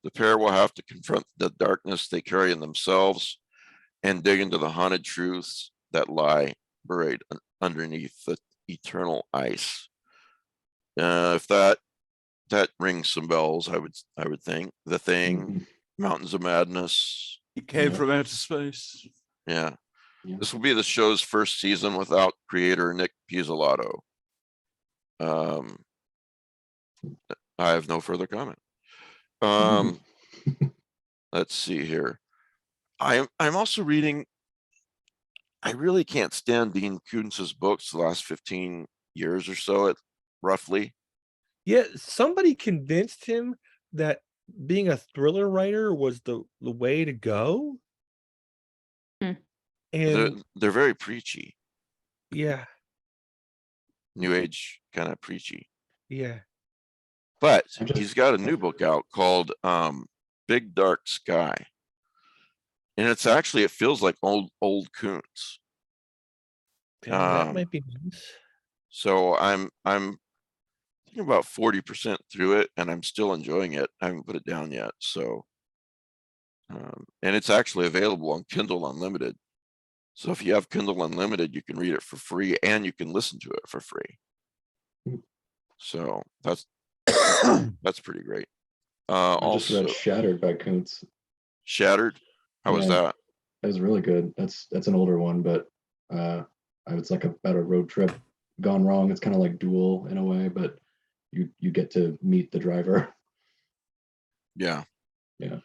The pair will have to confront the darkness they carry in themselves and dig into the haunted truths that lie buried underneath the eternal ice. If that rings some bells, I would think. The Thing, Mountains of Madness. It came Yeah. from outer space. Yeah. Yeah. This will be the show's first season without creator Nick Pizzolatto. I have no further comment. Let's see here. I'm also reading. I really can't stand Dean Koontz's books the last 15 years or so, roughly. Yeah, somebody convinced him that being a thriller writer was the way to go. And They're very preachy, yeah, new age kind of preachy. yeah. But I'm just- he's got a new book out called Big Dark Sky. And it feels like old Koontz. That might be nice. So I'm thinking about 40% through it, and I'm still enjoying it. I haven't put it down yet. So, and it's actually available on Kindle Unlimited. So if you have Kindle Unlimited, you can read it for free, and you can listen to it for free. So that's pretty great. I just read Also, Shattered by Koontz. Shattered. How was Yeah. that? It was really good. That's an older one, but it's like about a road trip gone wrong. It's kind of like Duel in a way, but you get to meet the driver. Yeah. Yeah.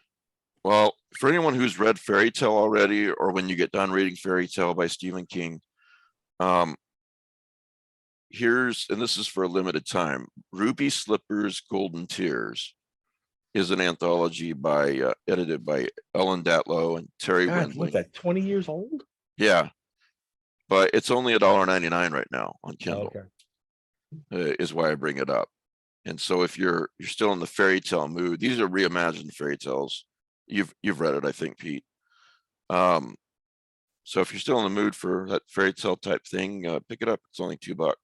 Well, for anyone who's read Fairy Tale already, or when you get done reading Fairy Tale by Stephen King, and this is for a limited time, Ruby Slippers, Golden Tears is an anthology edited by Ellen Datlow and Terry God, Windling. what's that, 20 years old? Yeah, but it's only $1.99 right now on Kindle. Okay. Is why I bring it up. And so if you're still in the fairy tale mood, these are reimagined fairy tales. You've read it, I think, Pete. So if you're still in the mood for that fairy tale type thing, pick it up. It's only $2.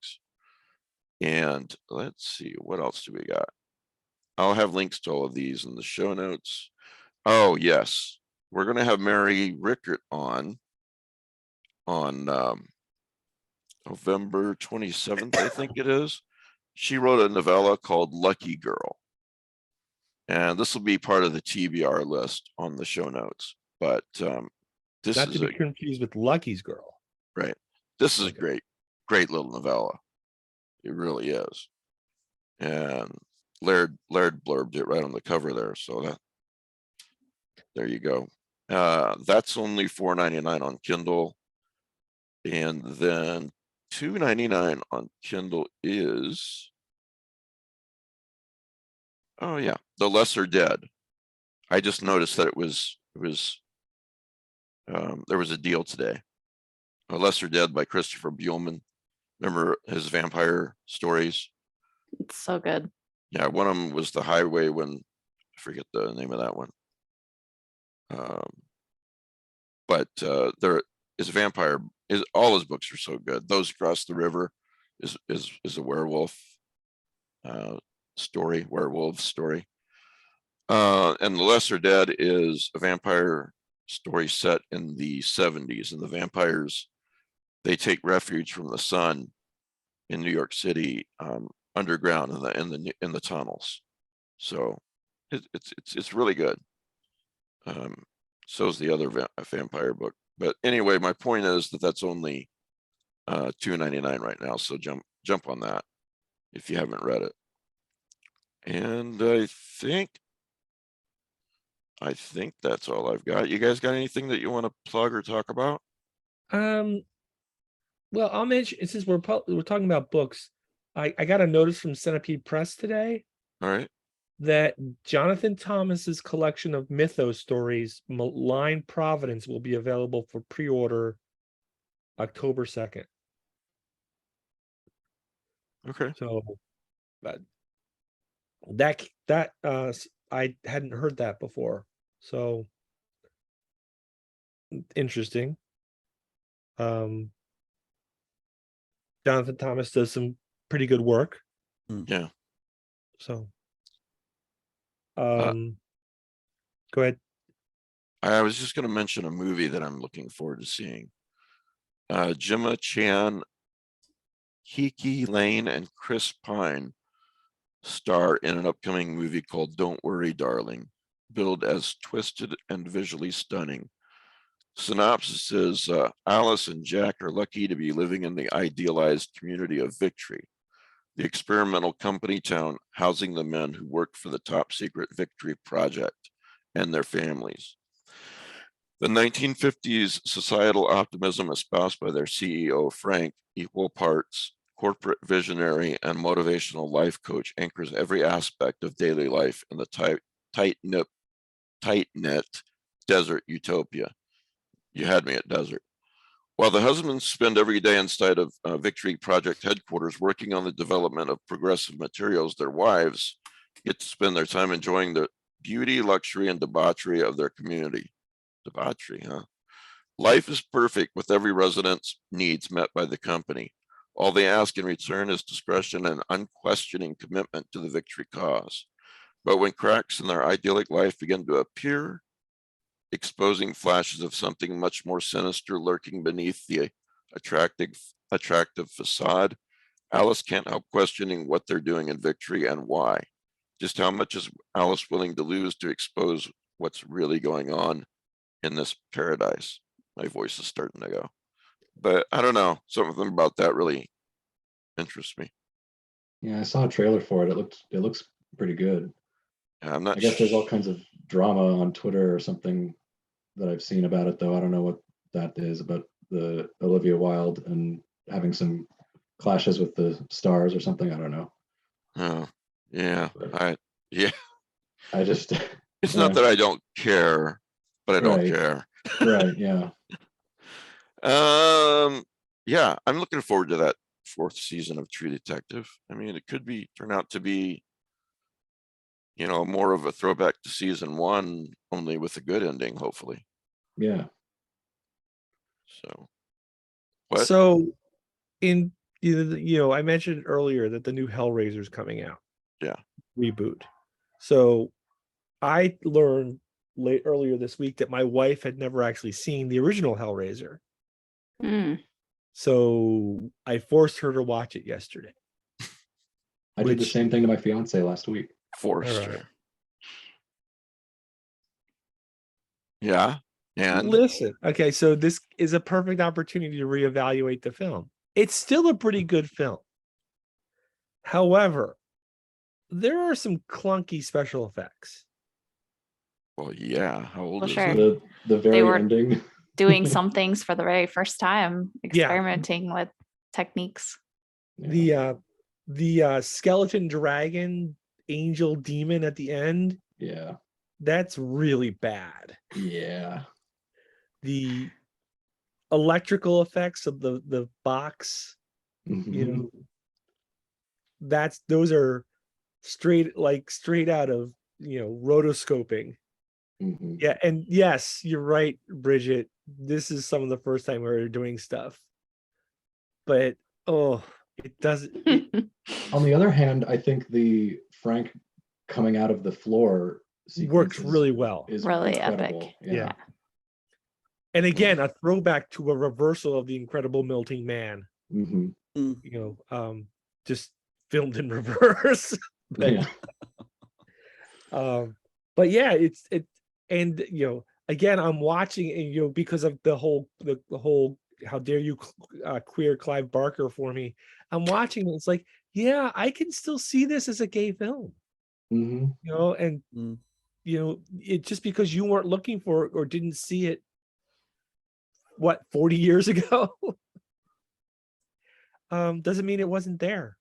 And let's see, what else do we got? I'll have links to all of these in the show notes. Oh yes, we're gonna have Mary Rickert on November 27th, I think it is. She wrote a novella called Lucky Girl. And this will be part of the TBR list on the show notes. But this Not is to be confused with Lucky's Girl. right. This is Okay. great little novella. It really is. And Laird blurbed it right on the cover there. So there you go. That's only $4.99 on Kindle. And then $2.99 on Kindle is, oh yeah, The Lesser Dead. I just noticed that there was a deal today. A Lesser Dead by Christopher Buehlman. Remember his vampire stories? It's so good. Yeah, one of them was The Highway, when I forget the name of that one. But there is vampire. All his books are so good. Those Across the River is a werewolf story, werewolf story. And The Lesser Dead is a vampire story set in the 70s, and the vampires, they take refuge from the sun in New York City, underground in the tunnels. So it's really good. So is the other vampire book. But anyway, my point is that that's only $2.99 right now. So jump on that if you haven't read it. And I think that's all I've got. You guys got anything that you want to plug or talk about? Well, I'll mention, since we're talking about books, I got a notice from Centipede Press today All right. that Jonathan Thomas's collection of mythos stories, Malign Providence, will be available for pre-order October 2nd. Okay. So that I hadn't heard that before. So interesting. Jonathan Thomas does some pretty good work. Yeah. So go ahead. I was just going to mention a movie that I'm looking forward to seeing. Gemma Chan, Kiki Lane, and Chris Pine star in an upcoming movie called Don't Worry, Darling, billed as twisted and visually stunning. Synopsis is Alice and Jack are lucky to be living in the idealized community of Victory, the experimental company town housing the men who work for the top secret Victory project and their families. The 1950s societal optimism espoused by their CEO, Frank, equal parts corporate visionary and motivational life coach, anchors every aspect of daily life in the tight-knit desert utopia. You had me at desert. While the husbands spend every day inside of Victory Project headquarters working on the development of progressive materials, their wives get to spend their time enjoying the beauty, luxury, and debauchery of their community. Debauchery, huh? Life is perfect with every resident's needs met by the company. All they ask in return is discretion and unquestioning commitment to the Victory cause. But when cracks in their idyllic life begin to appear, exposing flashes of something much more sinister lurking beneath the attractive facade, Alice can't help questioning what they're doing in Victory and why. Just how much is Alice willing to lose to expose what's really going on in this paradise? My voice is starting to go. But I don't know, something about that really interests me. Yeah, I saw a trailer for it. It looks pretty good. I'm not I guess there's all kinds of drama on Twitter or something that I've seen about it, though. I don't know what that is about the Olivia Wilde and having some clashes with the stars or something. I don't know. Oh, yeah, But yeah. I just It's not that I don't care, but I don't Right. care. right, yeah. Yeah, I'm looking forward to that 4th season of True Detective. I mean, it could turn out to be, more of a throwback to season 1, only with a good ending, hopefully. Yeah. So, what? So in I mentioned earlier that the new Hellraiser is coming out. Yeah. Reboot. So I learned earlier this week that my wife had never actually seen the original Hellraiser. Mm. So I forced her to watch it yesterday. I did the Which- same thing to my fiance last week. Forced. All right. Yeah. And Listen, okay, so this is a perfect opportunity to reevaluate the film. It's still a pretty good film. However, there are some clunky special effects. well, yeah. How old Well, is sure. it? The very were- ending. Doing some things for the very first time, experimenting with techniques. Yeah. The skeleton dragon angel demon at the end, Yeah. that's really bad. Yeah. The electrical effects of the box, Mhm. those are straight out of rotoscoping. Mhm. Yeah, and yes, you're right, Bridget, this is some of the first time we're doing stuff, but it doesn't On the other hand, I think the Frank coming out of the floor works sequence really well. is Really incredible. epic. Yeah. And again, a throwback to a reversal of the Incredible Melting Man, Mhm. just filmed in reverse. But, Yeah. but yeah, and again, I'm watching, and because of the whole how dare you queer Clive Barker for me. I'm watching it. It's like, yeah, I can still see this as a gay film, Mhm. and it just because you weren't looking for it or didn't see it, 40 years ago, doesn't mean it wasn't there.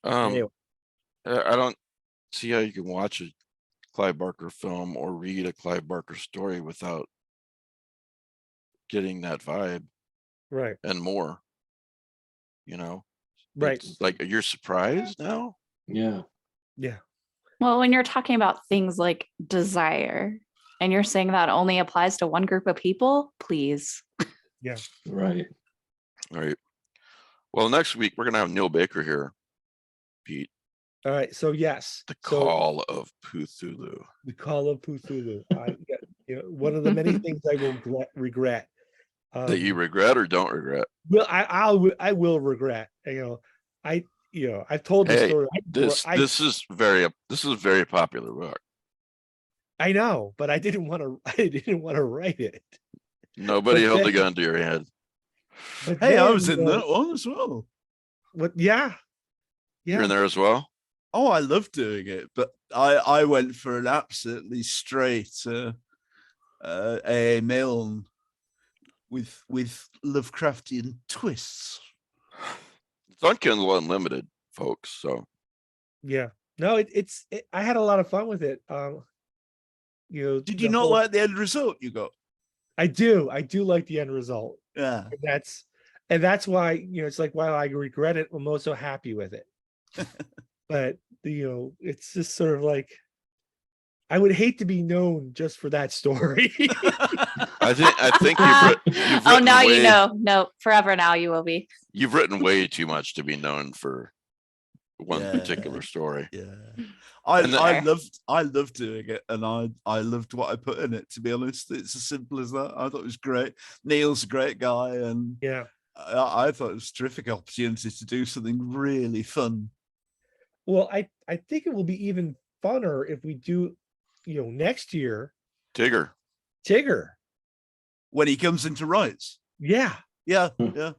Anyway. I don't see how you can watch a Clive Barker film or read a Clive Barker story without getting that vibe Right. and more. Right. It's like, you're surprised now? Yeah. Yeah. Well, when you're talking about things like desire and you're saying that only applies to one group of people, please. Right. All right. Well, next week we're gonna have Neil Baker here, Pete. All right. So yes, The so Call of Cthulhu. the Call of Cthulhu. One of the many things I will regret. That you regret or don't regret? Well, I will regret. I've told the Hey, story. this is a very popular book. I know, but I didn't want to write it. Nobody But held a then- gun to your head. But Hey, I then, was in that one as well. What? Yeah. You're in there as well? Oh, I love doing it, but I went for an absolutely straight A Milne with Lovecraftian twists. It's on Kindle Unlimited, folks. So Yeah. No, I had a lot of fun with it. Did you not like the end result you got? I do like the end result. Yeah. And that's why, it's like, while I regret it, I'm also happy with it. But it's just sort of like, I would hate to be known just for that story. I think you've Oh, written now way, you know. No, forever now you will be. You've written way too much to be known for one Yeah. particular story. Yeah. And then- I loved doing it, and I loved what I put in it, to be honest. It's as simple as that. I thought it was great. Neil's a great guy, and Yeah. I thought it was a terrific opportunity to do something really fun. Well, I think it will be even funner if we do, next year, Tigger. Tigger. When he comes into rights. Yeah. Yeah, Hmm. yeah.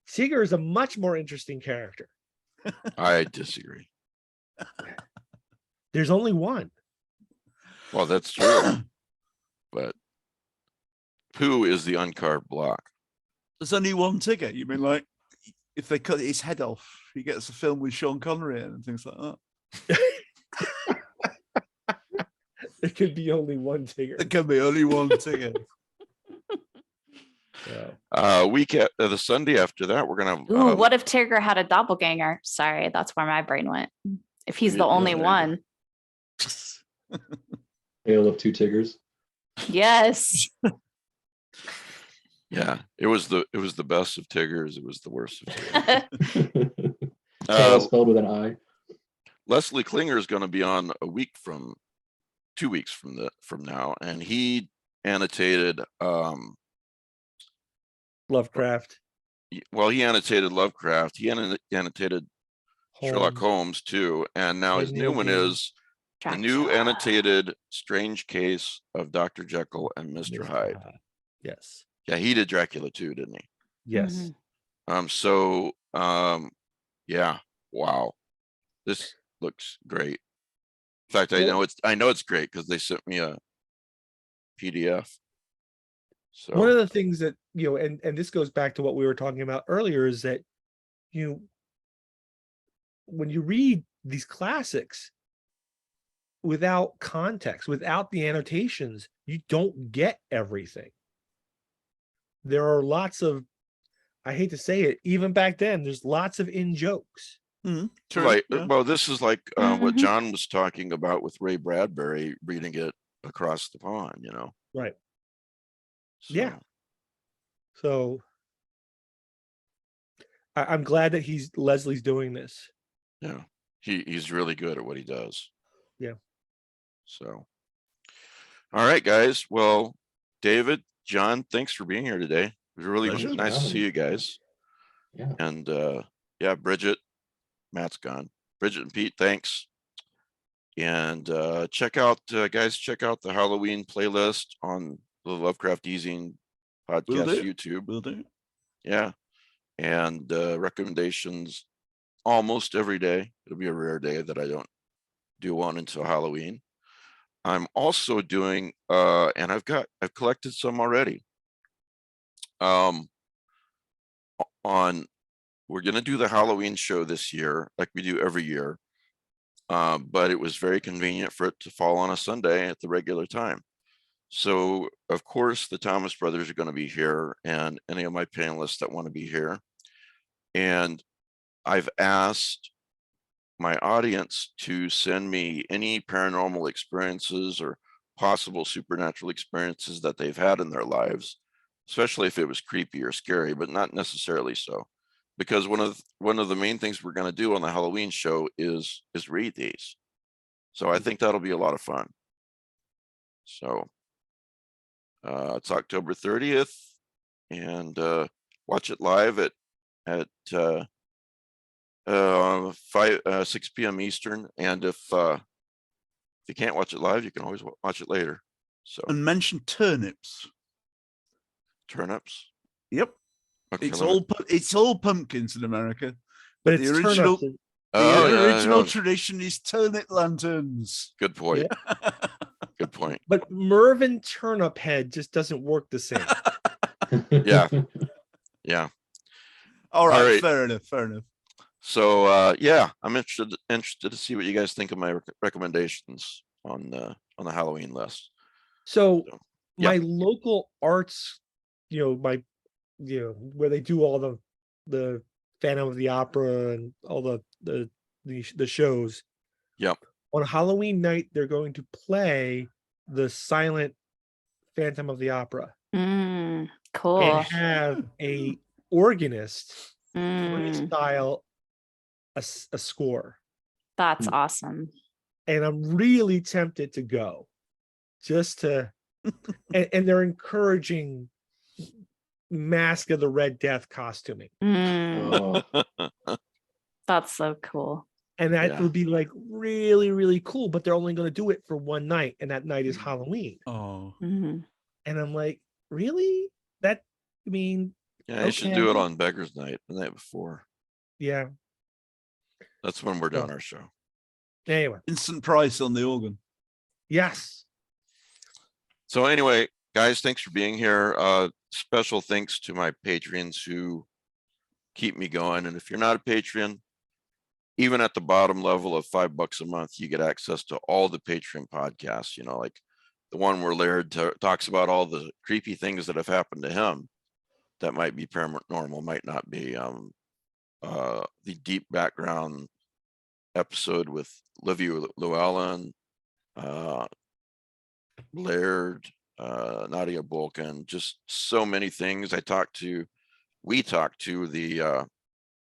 Tigger is a much more interesting character. I disagree. There's only one. Well, that's true. But Pooh is the uncarved block. There's only one Tigger. You mean like if they cut his head off, he gets a film with Sean Connery in and things like that? There could be only one Tigger. There can be only one Tigger. So, The Sunday after that, we're gonna. Ooh, what if Tigger had a doppelganger? Sorry, that's where my brain went. If he's the Yeah, only there you one. Tale of Two Tiggers. Yes. Yeah, it was the best of Tiggers. It was the worst of Tiggers. Tale spelled with an I. Leslie Klinger is going to be on 2 weeks from now, and he annotated. Lovecraft. He annotated Lovecraft. He annotated Sherlock Holmes. Holmes too, and now his And new Neil one Gaiman. is the new Dracula. annotated Strange Case of Dr. Jekyll and Mr. Hyde. Yes. Yeah, he did Dracula too, didn't he? Yes. Mhm. Yeah, wow, this looks great. In fact, I Well- know it's great because they sent me a PDF. So One of the things that, and this goes back to what we were talking about earlier, is that when you read these classics without context, without the annotations, you don't get everything. There are lots of, I hate to say it, even back then, there's lots of in jokes. True, like, yeah. well, this is like what Mhm. John was talking about with Ray Bradbury reading it across the pond, Right. So, Yeah. So I'm glad that Leslie's doing this. yeah, he's really good at what he does. Yeah. So, all right, guys. Well, David, John, thanks for being here today. It was really Pleasure. nice to Thanks for see you having me. guys. Yeah. And yeah, Bridget, Matt's gone. Bridget and Pete, thanks. And check out guys, check out the Halloween playlist on the Lovecraft Easing Will podcast do. YouTube. Will do. Yeah. And recommendations almost every day. It'll be a rare day that I don't do one until Halloween. I'm also doing and I've collected some already. We're gonna do the Halloween show this year, like we do every year. But it was very convenient for it to fall on a Sunday at the regular time. So of course the Thomas brothers are going to be here, and any of my panelists that want to be here. And I've asked my audience to send me any paranormal experiences or possible supernatural experiences that they've had in their lives, especially if it was creepy or scary, but not necessarily so. Because one of the main things we're going to do on the Halloween show is read these. So I think that'll be a lot of fun. So it's October 30th, and watch it live at 6 p.m. Eastern. And if you can't watch it live, you can always watch it later. So And mention turnips. turnips. Yep. Okay, It's all pumpkins in America. But The it's original- turnips. The original yeah. tradition is turnip lanterns. Good point. Good point. But Mervyn Turnip Head just doesn't work the same. Yeah. Yeah. All right, right. fair enough. Fair enough. So yeah, I'm interested to see what you guys think of my recommendations on the Halloween list. So yeah. my local arts, where they do all the Phantom of the Opera and all the shows. Yep. On Halloween night, they're going to play the silent Phantom of the Opera. Cool. And have a organist Mm, freestyle a score. that's awesome. And I'm really tempted to go just to, and they're encouraging Mask of the Red Death costuming. Oh, That's so cool. And that Yeah. would be like really, really cool, but they're only going to do it for one night. And that night is Halloween. Oh, Mhm. And I'm like, really? Yeah, You should do it on Beggar's Night, the night before. yeah. That's when we're doing our show. Anyway, instant price on the organ. yes. So anyway, Guys, thanks for being here. Special thanks to my patrons who keep me going. And if you're not a patron, even at the bottom level of $5 a month, you get access to all the Patreon podcasts, you know, like the one where Laird talks about all the creepy things that have happened to him that might be paranormal, might not be. The deep background episode with Livy Llewellyn, Laird, Nadia Bolkin, just so many things. We talked to the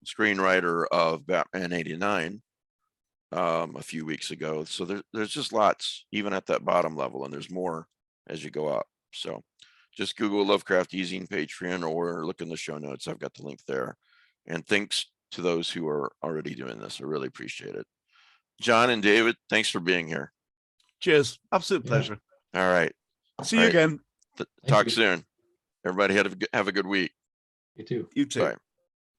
screenwriter of Batman '89 a few weeks ago. So there's just lots, even at that bottom level, and there's more as you go up. So just Google Lovecraft Easing Patreon or look in the show notes. I've got the link there. And thanks to those who are already doing this. I really appreciate it. John and David, thanks for being here. Cheers. Absolute Yeah. pleasure. All right. See All you right. again. Talk you. soon. Everybody have a good week. You too. You too. Bye.